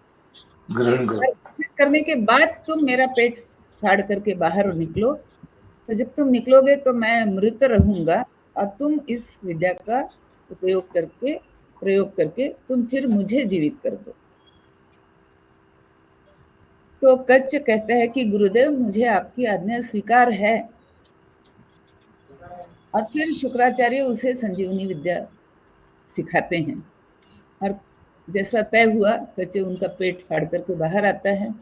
S3: ग्रहण करो।
S2: करने के बाद तुम मेरा पेट फाड़ करके बाहर निकलो। तो जब तुम निकलोगे तो मैं मृत रहूंगा और तुम इस विद्या का प्रयोग करके तुम फिर मुझे जीवित कर दो। तो कच्च कहता है कि गुरुदेव मुझे आपकी आज्ञा स्वीकार है। और फिर शुक्राचार्य उसे संजीवनी विद्या सिखाते हैं। और जैसा तय हुआ, कच्चे उनका पेट फाड़ करके बाहर आता है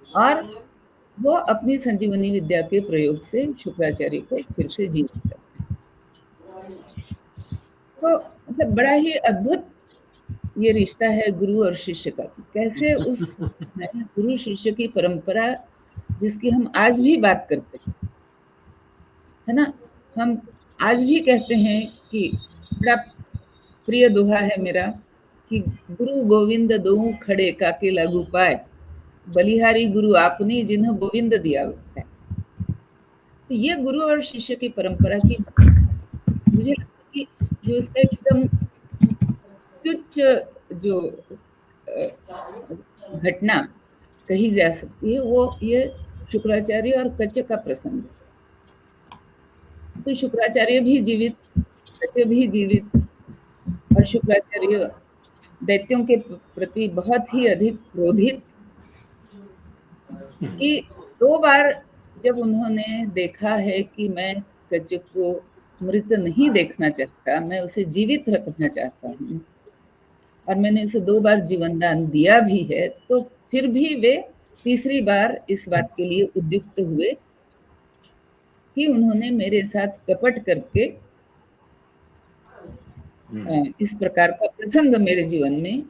S2: और वो अपनी संजीवनी विद्या के प्रयोग से शुक्राचार्य को फिर से जीवित करते हैं। तो मतलब बड़ा ही अद्भुत ये रिश्ता है गुरु और शिष्य का। कैसे उस गुरु शिष्य की परंपरा जिसकी हम आज भी बात करते हैं, है ना, हम आज भी कहते हैं कि बड़ा प्रिय दोहा है मेरा कि गुरु गोविंद दोऊ खड़े काके लागू पाए, बलिहारी गुरु आपने जिन्हें गोविंद दिया है। तो ये गुरु और शिष्य की परंपरा की मुझे लगता है कि जो इसका एकदम तुच्छ जो घटना कही जा सकती है वो ये शुक्राचार्य और कच्च का प्रसंग है। तो शुक्राचार्य भी जीवित, कच्च भी जीवित, और शुक्राचार्य दैत्यों के प्रति बहुत ही अधिक क्रोधित कि 2 बार जब उन्होंने देखा है कि मैं कच्च को मृत नहीं देखना चाहता, मैं उसे जीवित रखना चाहता हूँ और मैंने उसे 2 बार जीवन दान दिया भी है, तो फिर भी वे तीसरी बार इस बात के लिए उद्युक्त हुए कि उन्होंने मेरे साथ कपट करके इस प्रकार का प्रसंग मेरे जीवन में,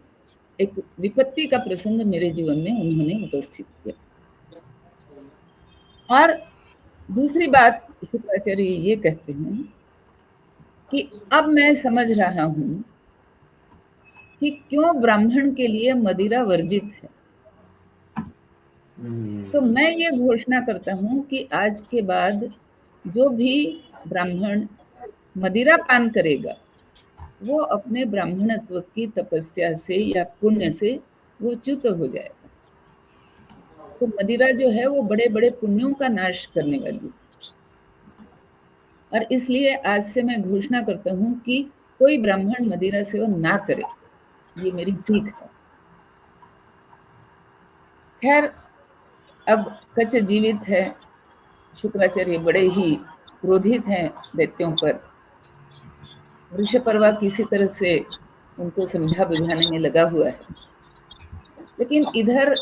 S2: एक विपत्ति का प्रसंग मेरे जीवन में उन्होंने उपस्थित किया। और दूसरी बात शुक्राचार्य ये कहते हैं कि अब मैं समझ रहा हूं कि क्यों ब्राह्मण के लिए मदिरा वर्जित है। तो मैं ये घोषणा करता हूं कि आज के बाद जो भी ब्राह्मण मदिरा पान करेगा वो अपने ब्राह्मणत्व की तपस्या से या पुण्य से वो च्युत हो जाएगा। तो मदिरा जो है वो बड़े बड़े पुण्यों का नाश करने वाली है। और इसलिए आज से मैं घोषणा करता हूं कि कोई ब्राह्मण मदिरा सेवन ना करे, ये मेरी सीख है। खैर, अब कच्च जीवित है, शुक्राचार्य बड़े ही क्रोधित हैं दैत्यों पर। वृषपर्वा किसी तरह से उनको समझा बुझाने में लगा हुआ है, लेकिन इधर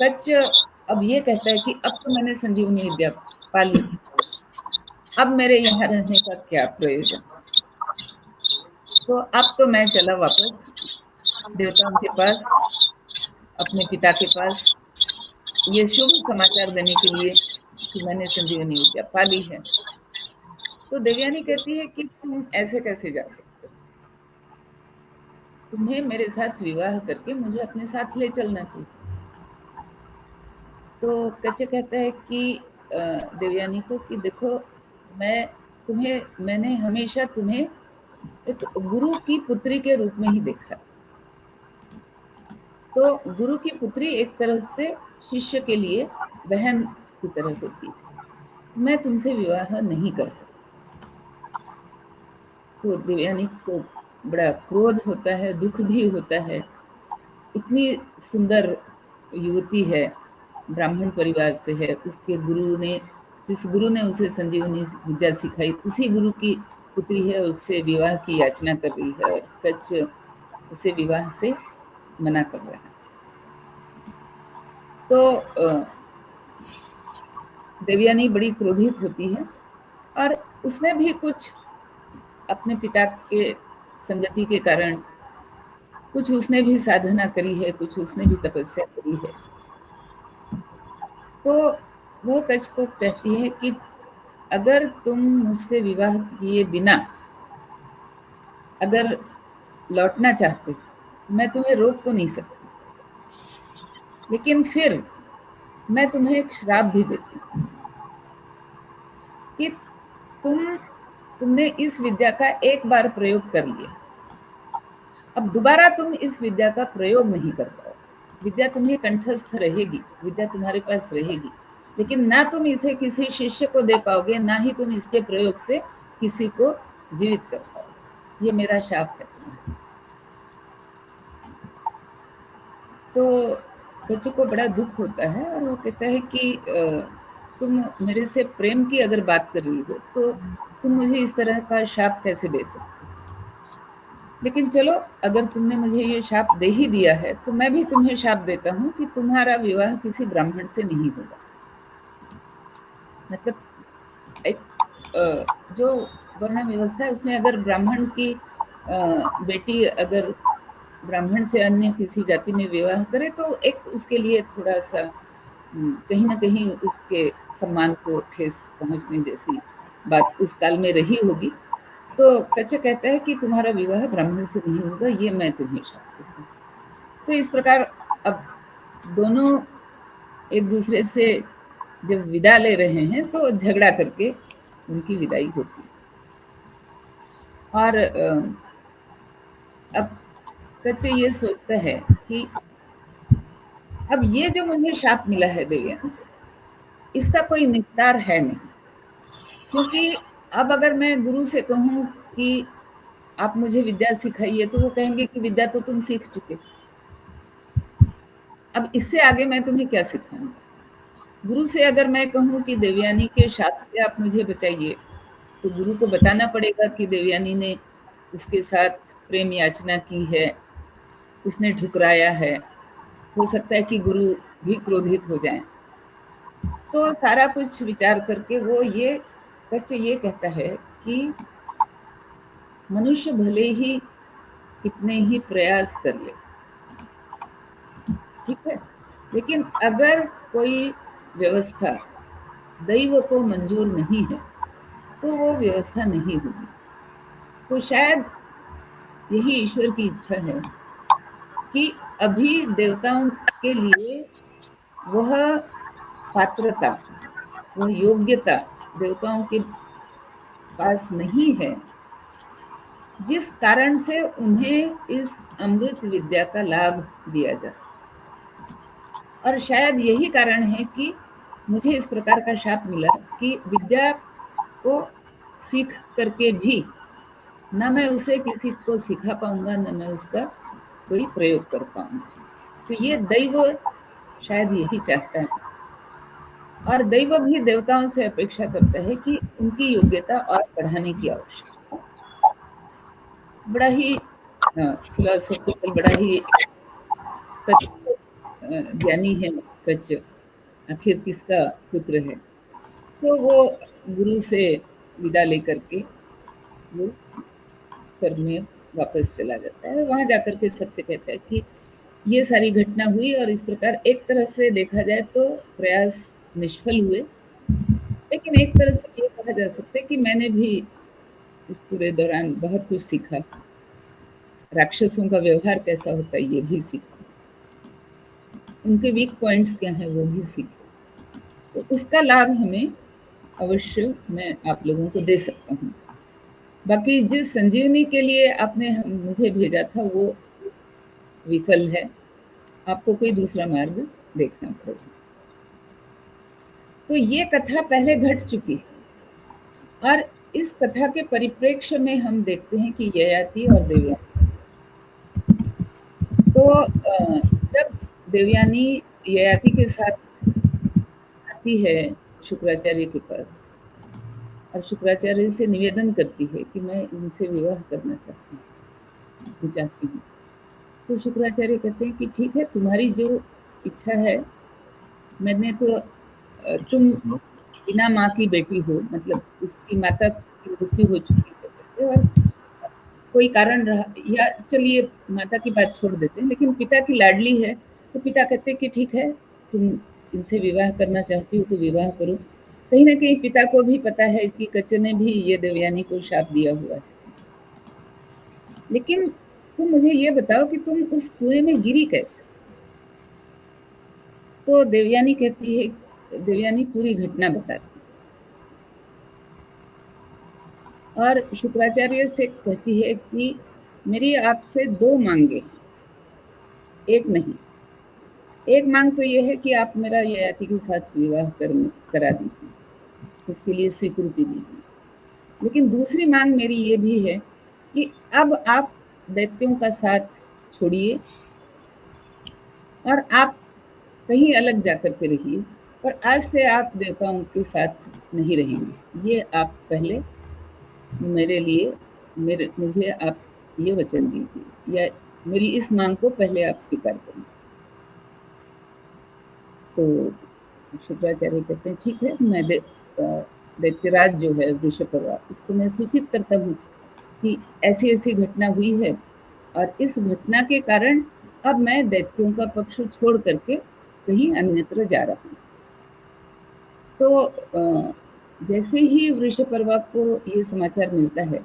S2: कच्च अब ये कहता है कि अब तो मैंने संजीवनी विद्या पा ली, अब मेरे यहाँ रहने का क्या प्रयोजन। तो अब तो मैं चला वापस देवताओं के पास अपने पिता के पास ये शुभ समाचार देने के लिए कि मैंने संजीवनी विद्या पा ली है। तो देवयानी कहती है कि तुम ऐसे कैसे जा सकते हो, तुम्हें मेरे साथ विवाह करके मुझे अपने साथ ले चलना चाहिए। तो कच्चे कहता है कि देवयानी को कि देखो, मैंने हमेशा तुम्हें एक गुरु की पुत्री के रूप में ही देखा। तो गुरु की पुत्री एक तरह से शिष्य के लिए बहन की तरह होती है। मैं तुमसे विवाह नहीं कर सकती। तो देवयानी को बड़ा क्रोध होता है, दुख भी होता है। इतनी सुंदर युवती है, ब्राह्मण परिवार से है, उसके गुरु ने, जिस गुरु ने उसे संजीवनी विद्या सिखाई, उसी गुरु की पुत्री है, उससे विवाह की याचना कर रही है और कच्छ उसे विवाह से मना कर रहा है। तो देवयानी बड़ी क्रोधित होती है और उसने भी कुछ अपने पिता के संगति के कारण कुछ उसने भी साधना करी है, कुछ उसने भी तपस्या करी है। तो वो कच्छ को कहती है कि अगर तुम मुझसे विवाह किए बिना अगर लौटना चाहते, मैं तुम्हें रोक तो नहीं सकती, लेकिन फिर मैं तुम्हें एक श्राप भी देती हूँ कि तुमने इस विद्या का एक बार प्रयोग कर लिया, अब दोबारा तुम इस विद्या का प्रयोग नहीं कर पाओगे। विद्या तुम्हें कंठस्थ रहेगी, विद्या तुम्हारे पास रहेगी, लेकिन ना तुम इसे किसी शिष्य को दे पाओगे, ना ही तुम इसके प्रयोग से किसी को जीवित कर पाओगे। ये मेरा शाप है तुम्हें। तो कच्छ को बड़ा दुख होता है और वो कहता है कि तुम मेरे से प्रेम की अगर बात कर रही हो तो तुम मुझे इस तरह का शाप कैसे दे सकते हो। लेकिन चलो, अगर तुमने मुझे ये शाप दे ही दिया है तो मैं भी तुम्हें शाप देता हूँ कि तुम्हारा विवाह किसी ब्राह्मण से नहीं होगा। मतलब एक जो वर्ण व्यवस्था है उसमें अगर ब्राह्मण की बेटी अगर ब्राह्मण से अन्य किसी जाति में विवाह करे तो एक उसके लिए थोड़ा सा कहीं ना कहीं उसके सम्मान को ठेस पहुंचने जैसी बात उस काल में रही होगी। तो कच्छ कहता है कि तुम्हारा विवाह ब्राह्मण से नहीं होगा, ये मैं तुम्हें शाप देता हूँ। तो इस प्रकार अब दोनों एक दूसरे से जब विदा ले रहे हैं तो झगड़ा करके उनकी विदाई होती है। और अब कच्छ ये सोचता है कि अब ये जो मुझे शाप मिला है देवयानी से, इसका कोई निस्तार है नहीं, क्योंकि अब अगर मैं गुरु से कहूँ कि आप मुझे विद्या सिखाइए तो वो कहेंगे कि विद्या तो तुम सीख चुके, अब इससे आगे मैं तुम्हें क्या सिखाऊंगा। गुरु से अगर मैं कहूँ कि देवयानी के शाप से आप मुझे बचाइए, तो गुरु को बताना पड़ेगा कि देवयानी ने उसके साथ प्रेम याचना की है, उसने ठुकराया है, हो सकता है कि गुरु भी क्रोधित हो जाएं। तो सारा कुछ विचार करके वो ये कच्छ ये कहता है कि मनुष्य भले ही कितने ही प्रयास कर ले, ठीक है, लेकिन अगर कोई व्यवस्था दैव को मंजूर नहीं है तो वो व्यवस्था नहीं होगी। तो शायद यही ईश्वर की इच्छा है कि अभी देवताओं के लिए वह पात्रता, वह योग्यता देवताओं के पास नहीं है, जिस कारण से उन्हें इस अमृत विद्या का लाभ दिया जा सके। और शायद यही कारण है कि मुझे इस प्रकार का शाप मिला कि विद्या को सीख करके भी न मैं उसे किसी को सिखा पाऊंगा, न मैं उसका कोई प्रयोग कर पाऊंगा। तो ये दैव शायद यही चाहता है, और दैव भी देवताओं से अपेक्षा करता है कि उनकी योग्यता और बढ़ाने की आवश्यकता। बड़ा ही फिलोसॉफिकल, बड़ा ही ज्ञानी है कच्छ, आखिर किसका पुत्र है। तो वो गुरु से विदा लेकर के वो स्वर्ग में वापस चला जाता है। वहां जाकर के सबसे कहता है कि ये सारी घटना हुई और इस प्रकार एक तरह से देखा जाए तो प्रयास निष्फल हुए, लेकिन एक तरह से ये कहा जा सकता है कि मैंने भी इस पूरे दौरान बहुत कुछ सीखा। राक्षसों का व्यवहार कैसा होता है ये भी सीखा, उनके वीक पॉइंट्स क्या हैं वो भी सीखे। तो उसका लाभ हमें अवश्य मैं आप लोगों को दे सकता हूँ। बाकी जिस संजीवनी के लिए आपने मुझे भेजा था वो विफल है, आपको कोई दूसरा मार्ग देखना पड़ेगा। तो ये कथा पहले घट चुकी है और इस कथा के परिप्रेक्ष्य में हम देखते हैं कि ययाति और देवयानी, तो जब देवयानी ययाति के साथ आती है शुक्राचार्य के पास और शुक्राचार्य से निवेदन करती है कि मैं इनसे विवाह करना चाहती हूँ, तो शुक्राचार्य कहते हैं कि ठीक है, तुम्हारी जो इच्छा है, मैंने तो तुम बिना माँ की बेटी हो, मतलब उसकी माता की मृत्यु हो चुकी है और कोई कारण रहा, या चलिए माता की बात छोड़ देते हैं, लेकिन पिता की लाडली है, तो पिता कहते हैं कि ठीक है, तुम इनसे विवाह करना चाहती हो तो विवाह करो। कहीं ना कहीं पिता को भी पता है कि कच्च ने भी ये देवयानी को शाप दिया हुआ है, लेकिन तुम मुझे ये बताओ कि तुम उस कुएं में गिरी कैसे? तो देवयानी कहती है, देवयानी पूरी घटना बताती और शुक्राचार्य से कहती है कि मेरी आपसे दो मांगे, एक नहीं। एक मांग तो ये है कि आप मेरा ययाति के साथ विवाह करा दीजिए, इसके लिए स्वीकृति दीजिए। लेकिन दूसरी मांग मेरी ये भी है कि अब आप दैत्यों का साथ छोड़िए और आप कहीं अलग जाकर के रहिए, और आज से आप देवताओं के साथ नहीं रहेंगे। ये आप पहले मेरे लिए मुझे आप ये वचन दीजिए, या मेरी इस मांग को पहले आप स्वीकार करें। तो शुक्राचार्य कहते हैं ठीक है, मैं दैत्यराज जो है वृषपर्वा, इसको मैं सूचित करता हूँ कि ऐसी ऐसी घटना हुई है और इस घटना के कारण अब मैं दैत्यों का पक्ष छोड़ करके कहीं अन्यत्र जा रहा हूँ। तो जैसे ही वृषपर्वा को ये समाचार मिलता है,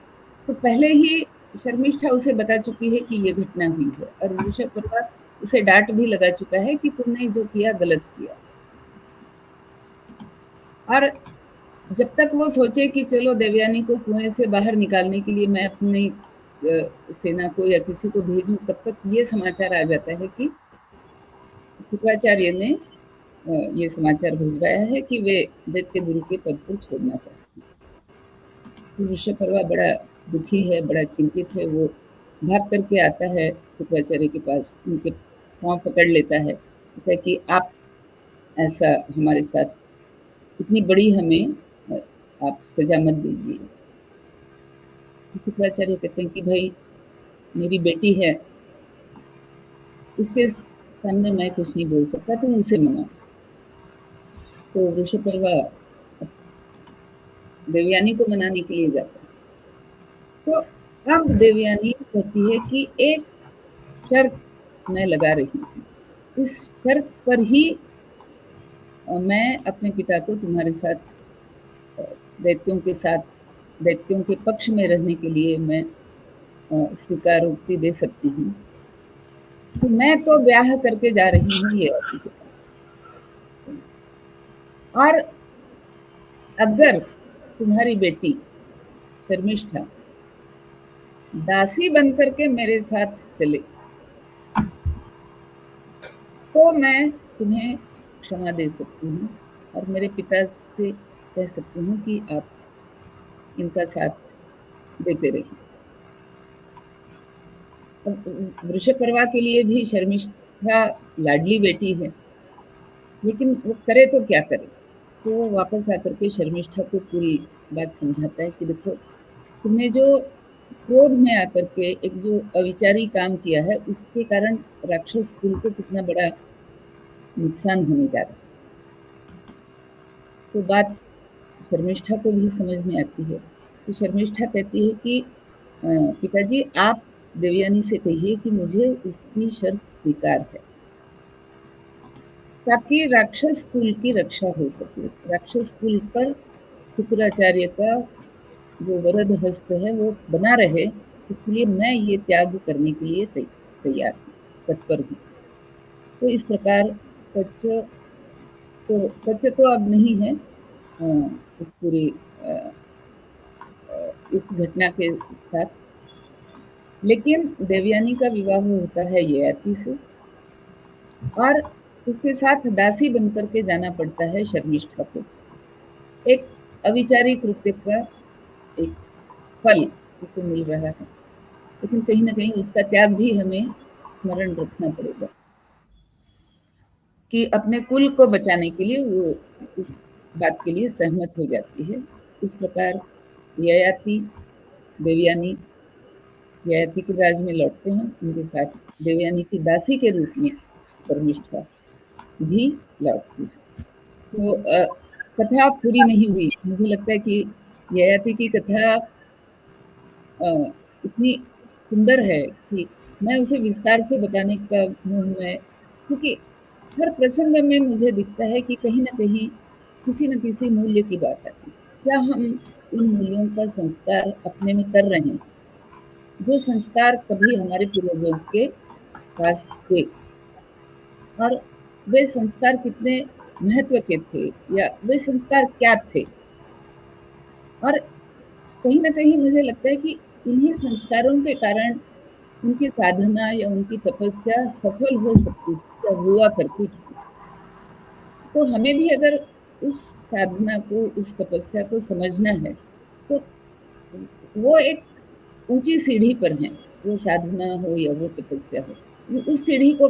S2: तो पहले ही शर्मिष्ठा उसे बता चुकी है कि ये घटना हुई है और वृषपर्वा उसे डांट भी लगा चुका है कि तुमने जो किया गलत किया। और जब तक वो सोचे कि चलो देवयानी को कुएं से बाहर निकालने के लिए मैं अपनी सेना को या किसी को भेजूं, तब तक ये समाचार आ जाता है कि शुक्राचार्य ने ये समाचार भिजवाया है कि वे दैत्य गुरु के पद को छोड़ना चाहते हैं। वृषपर्वा बड़ा दुखी है, बड़ा चिंतित है। वो भाग करके आता है शुक्राचार्य के पास, उनके पाँव पकड़ लेता है, कहता है कि आप ऐसा हमारे साथ इतनी बड़ी हमें आप सजा मत दीजिए। शुक्राचार्य कहते हैं कि भाई मेरी बेटी है, इसके सामने मैं कुछ नहीं बोल सकता, तुम उसे मनाओ। तो वृषपर्वा देवयानी को मनाने के लिए जाता है। तो अब देवयानी कहती है कि एक शर्त मैं लगा रही हूँ, इस शर्त पर ही मैं अपने पिता को तुम्हारे साथ दैत्यों के साथ, दैत्यों के पक्ष में रहने के लिए मैं स्वीकारोक्ति दे सकती हूँ कि मैं तो ब्याह करके जा रही हूँ ये के पास, और अगर तुम्हारी बेटी शर्मिष्ठा दासी बनकर के मेरे साथ चले तो मैं तुम्हें क्षमा दे सकती हूँ और मेरे पिता से कह सकती हूँ कि आप इनका साथ देते रहिए। वृषपर्वा के लिए भी शर्मिष्ठा लाडली बेटी है, लेकिन वो करे तो क्या करे। तो वो वापस आकर के शर्मिष्ठा को पूरी बात समझाता है कि देखो, तुमने जो क्रोध में आकर के एक जो अविचारी काम किया है, उसके कारण राक्षस कुल को कितना बड़ा नुकसान होने जा रहा है। तो बात शर्मिष्ठा को भी समझ में आती है। तो शर्मिष्ठा कहती है कि पिताजी, आप देवयानी से कहिए कि मुझे इसकी शर्त स्वीकार है, ताकि राक्षस कुल की रक्षा हो सके। राक्षस कुल पर शुक्राचार्य का जो वरद हस्त है वो बना रहे, इसलिए मैं ये त्याग करने के लिए तैयार हूँ, तत्पर हूँ। तो इस प्रकार सच सच तो अब नहीं है इस पूरी इस घटना के साथ, लेकिन देवयानी का विवाह होता है ययाति से, और उसके साथ दासी बनकर के जाना पड़ता है शर्मिष्ठा को। एक अविचारी कृत्य का एक फल उसे मिल रहा है, लेकिन कहीं ना कहीं उसका त्याग भी हमें स्मरण रखना पड़ेगा कि अपने कुल को बचाने के लिए वो इस बात के लिए सहमत हो जाती है। इस प्रकार ययाति देवयानी ययाति के राज में लौटते हैं, उनके साथ देवयानी की दासी के रूप में शर्मिष्ठा भी लौटती है। तो कथा पूरी नहीं हुई। मुझे लगता है कि ययाति की कथा इतनी सुंदर है कि मैं उसे विस्तार से बताने का मुंह में, क्योंकि हर प्रसंग में मुझे दिखता है कि कहीं ना कहीं किसी न किसी मूल्य की बात आती है। क्या हम उन मूल्यों का संस्कार अपने में कर रहे हैं, जो संस्कार कभी हमारे पूर्वजों के पास थे, और वे संस्कार कितने महत्व के थे, या वे संस्कार क्या थे। और कहीं ना कहीं मुझे लगता है कि इन्हीं संस्कारों के कारण उनकी साधना या उनकी तपस्या सफल हो सकती थी या हुआ करती थी। तो हमें भी अगर उस साधना को, उस तपस्या को समझना है, तो वो एक ऊंची सीढ़ी पर है। वो साधना हो या वो तपस्या हो, उस सीढ़ी को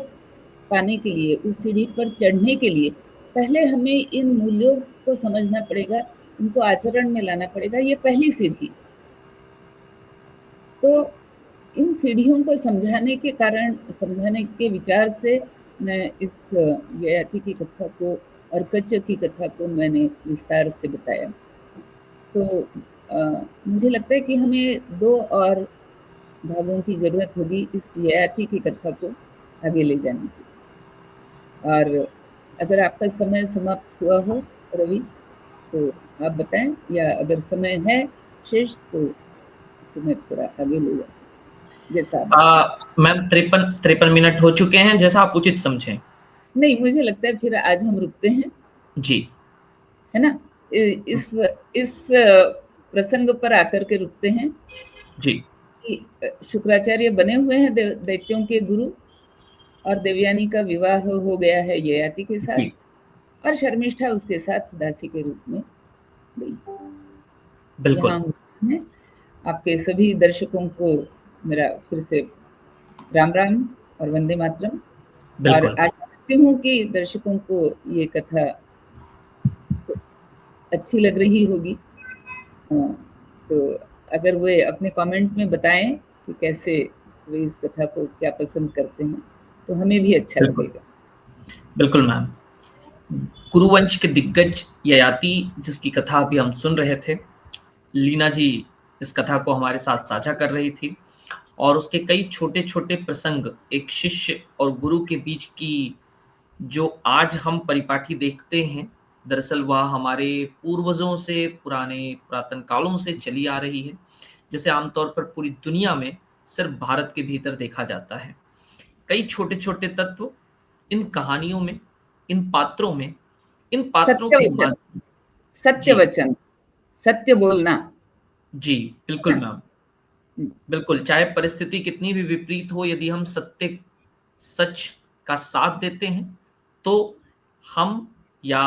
S2: पाने के लिए, उस सीढ़ी पर चढ़ने के लिए पहले हमें इन मूल्यों को समझना पड़ेगा, उनको आचरण में लाना पड़ेगा। ये पहली सीढ़ी। तो इन सीढ़ियों को समझाने के विचार से मैं इस ययाति की कथा को और कच्च की कथा को मैंने विस्तार से बताया। तो मुझे लगता है कि हमें 2 और भागों की जरूरत होगी इस ययाति की कथा को आगे ले जाने की। और अगर आपका समय समाप्त हुआ हो रवि, तो आप बताएं, या अगर समय है शेष तो इसे मैं थोड़ा आगे ले जा सकती, जैसा आप
S1: मैम 53 मिनट हो चुके हैं, जैसा आप उचित समझें।
S2: नहीं, मुझे लगता है फिर आज हम रुकते हैं,
S1: जी,
S2: है ना। इस प्रसंग पर आकर के रुकते हैं
S1: जी,
S2: कि शुक्राचार्य बने हुए हैं दैत्यों के गुरु, और देवयानी का विवाह हो गया है ययाति के साथ,
S1: जी,
S2: और शर्मिष्ठा उसके साथ दासी के रूप में गई।
S1: बिल्कुल,
S2: यहाँ हैं आपके सभी दर्शकों को मेरा फिर से राम राम और वंदे मातरम। और
S1: बिल्कुल,
S2: आशा करती हूँ कि दर्शकों को ये कथा अच्छी लग रही होगी। तो अगर वे अपने कमेंट में बताएं कि कैसे वे इस कथा को क्या पसंद करते हैं, तो हमें भी अच्छा
S1: बिल्कुल,
S2: लगेगा।
S1: बिल्कुल मैम। कुरुवंश के दिग्गज ययाति जिसकी कथा अभी हम सुन रहे थे, लीना जी इस कथा को हमारे साथ साझा कर रही थी, और उसके कई छोटे छोटे प्रसंग एक शिष्य और गुरु के बीच की जो आज हम परिपाटी देखते हैं, दरअसल वह हमारे पूर्वजों से, पुरातन कालों से चली आ रही है, जिसे आमतौर पर पूरी दुनिया में सिर्फ भारत के भीतर देखा जाता है। कई छोटे छोटे तत्व इन कहानियों में, इन पात्रों में, इन पात्रों
S2: सत्य
S1: के
S2: वचन,
S1: माध्यम।
S2: सत्य
S1: जी,
S2: वचन, सत्य बोलना।
S1: जी, बिल्कुल मैम, बिल्कुल। चाहे परिस्थिति कितनी भी विपरीत हो, यदि हम सच का साथ देते हैं, तो हम या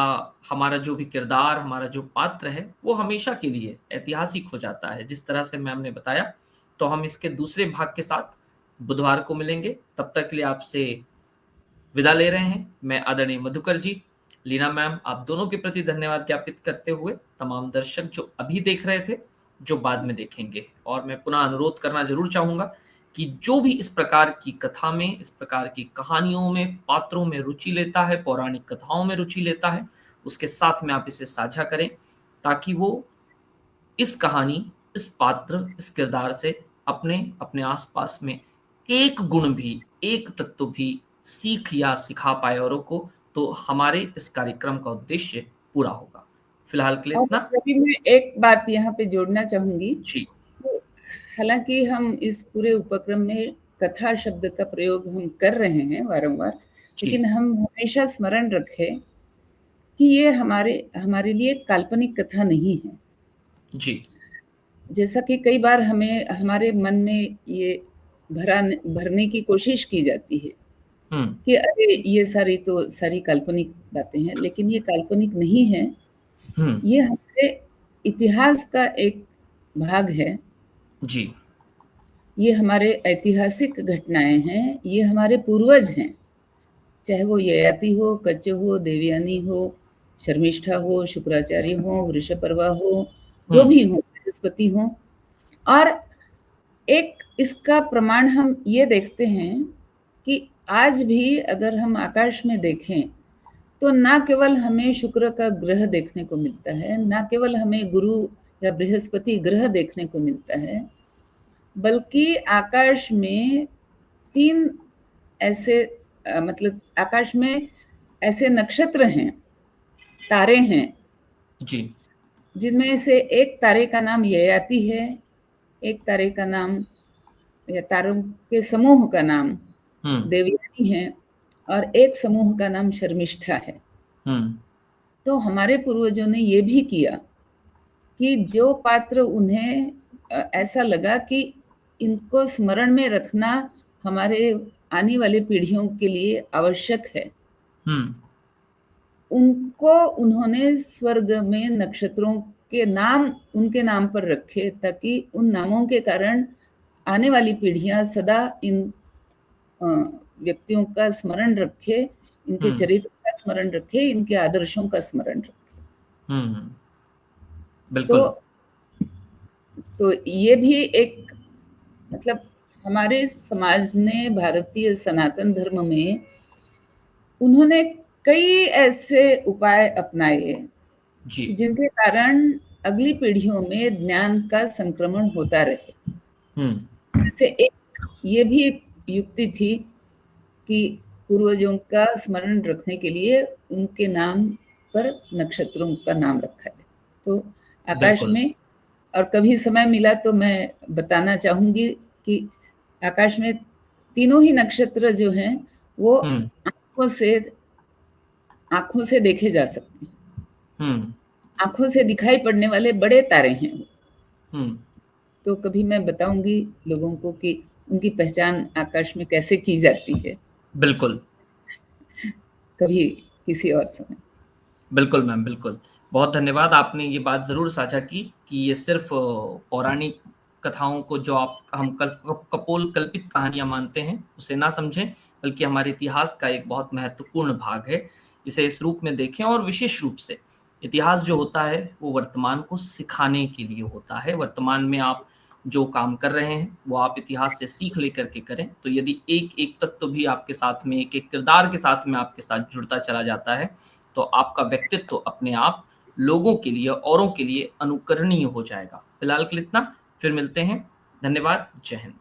S1: हमारा जो भी किरदार, हमारा जो पात्र है, वो हमेशा के लिए ऐतिहासिक हो जाता है। जिस तरह से मैम ने बताया, तो हम इसके दूसरे भाग के साथ बुधवार को मिलेंगे। तब तक के लिए आपसे विदा ले रहे हैं। मैं आदरणीय मधुकर जी, लीना मैम, आप दोनों के प्रति धन्यवाद ज्ञापित करते हुए तमाम दर्शक जो अभी देख रहे थे, जो बाद में देखेंगे, और मैं पुनः अनुरोध करना जरूर चाहूंगा कि जो भी इस प्रकार की कथा में, इस प्रकार की कहानियों में, पात्रों में रुचि लेता है, पौराणिक कथाओं में रुचि लेता है, उसके साथ में आप इसे साझा करें, ताकि वो इस कहानी, इस पात्र, इस किरदार से अपने अपने आसपास में एक गुण भी, एक तत्व भी सीख या सिखा पाए औरों को, तो हमारे इस कार्यक्रम का उद्देश्य पूरा होगा। फिलहाल के लिए
S2: और
S1: इतना।
S2: अभी मैं एक बात यहाँ पे जोड़ना चाहूँगी।
S1: जी।
S2: तो हालाँकि हम इस पूरे उपक्रम में कथा शब्द का प्रयोग हम कर रहे हैं वारंवार,
S1: जी।
S2: लेकिन हम हमेशा स्मरण रखें कि ये हमारे लिए काल्पनिक कथा नहीं है।
S1: जी।
S2: जैसा कि कई बार हमें हमारे मन में ये भरने की कोशिश की जाती है
S1: हुँ।
S2: कि अरे ये सारी काल्पनिक बातें हैं, लेकिन ये काल्पनिक नहीं है।
S1: हुँ।
S2: ये हमारे इतिहास का एक भाग है।
S1: जी।
S2: ये हमारे ऐतिहासिक घटनाएँ हैं, ये हमारे पूर्वज हैं। चाहे वो ययाति हो, कच्छ हो, देवयानी हो, शर्मिष्ठा हो, शुक्राचार्य हो, वृषपर्वा हो, जो
S1: हुँ।
S2: भी हो, बृहस्पति हों। और एक इसका प्रमाण हम ये देखते हैं कि आज भी अगर हम आकाश में देखें, तो ना केवल हमें शुक्र का ग्रह देखने को मिलता है, ना केवल हमें गुरु या बृहस्पति ग्रह देखने को मिलता है, बल्कि आकाश में 3 ऐसे मतलब आकाश में ऐसे नक्षत्र हैं, तारे हैं,
S1: जी।
S2: जिनमें से एक तारे का नाम ययाति है, एक तारे का नाम या तारों के समूह का नाम
S1: हुँ।
S2: देवयानी है और एक समूह का नाम शर्मिष्ठा है।
S1: हुँ।
S2: तो हमारे पूर्वजों ने ये भी किया कि जो पात्र उन्हें ऐसा लगा कि इनको स्मरण में रखना हमारे आने वाली पीढ़ियों के लिए आवश्यक है,
S1: हुँ।
S2: उनको उन्होंने स्वर्ग में नक्षत्रों के नाम उनके नाम पर रखे, ताकि उन नामों के कारण आने वाली पीढ़ियाँ सदा इन अ, व्यक्तियों का स्मरण रखे, इनके
S1: हुँ।
S2: चरित्र का स्मरण रखे, इनके आदर्शों का स्मरण रखे।
S1: हुँ।
S2: तो
S1: बिल्कुल।
S2: तो ये भी एक मतलब हमारे समाज ने भारतीय सनातन धर्म में उन्होंने कई ऐसे उपाय अपनाए
S1: जी।
S2: जिनके कारण अगली पीढ़ियों में ज्ञान का संक्रमण होता रहे।
S1: हुँ।
S2: जैसे एक ये भी युक्ति थी कि पूर्वजों का स्मरण रखने के लिए उनके नाम पर नक्षत्रों का नाम रखा है। तो आकाश
S1: बिल्कुल।
S2: में और कभी समय मिला तो मैं बताना चाहूँगी कि आकाश में तीनों ही नक्षत्र जो हैं, वो
S1: हुँ।
S2: आँखों से देखे जा सकते हैं।
S1: हुँ।
S2: आँखों से दिखाई पड़ने वाले बड़े तारे हैं वो।
S1: हुँ।
S2: तो कभी मैं बताऊँगी लोगों को कि उनकी पहचान आकाश में कैसे की जाती है,
S1: बिल्कुल।
S2: कभी किसी और समय।
S1: बिल्कुल मैम, बिल्कुल। बहुत धन्यवाद, आपने ये बात ज़रूर साझा की कि ये सिर्फ़ पौराणिक कथाओं को जो आप हम कपोल कल्पित कहानियाँ मानते हैं, उसे ना समझें, बल्कि हमारे इतिहास का एक बहुत महत्वपूर्ण भाग है। इसे इस रूप में देखें और विशेष रूप से इतिहास जो होता है, वो वर्तमान को सिखाने के लिए होता है। वर्तमान में आप जो काम कर रहे हैं, वो आप इतिहास से सीख लेकर के करें। तो यदि एक-एक तत्व भी आपके साथ में, एक-एक किरदार के साथ में आपके साथ जुड़ता चला जाता है, तो आपका व्यक्तित्व अपने आप लोगों के लिए, औरों के लिए अनुकरणीय हो जाएगा। फिलहाल के लिए इतना, फिर मिलते हैं। धन्यवाद, जय हिंद।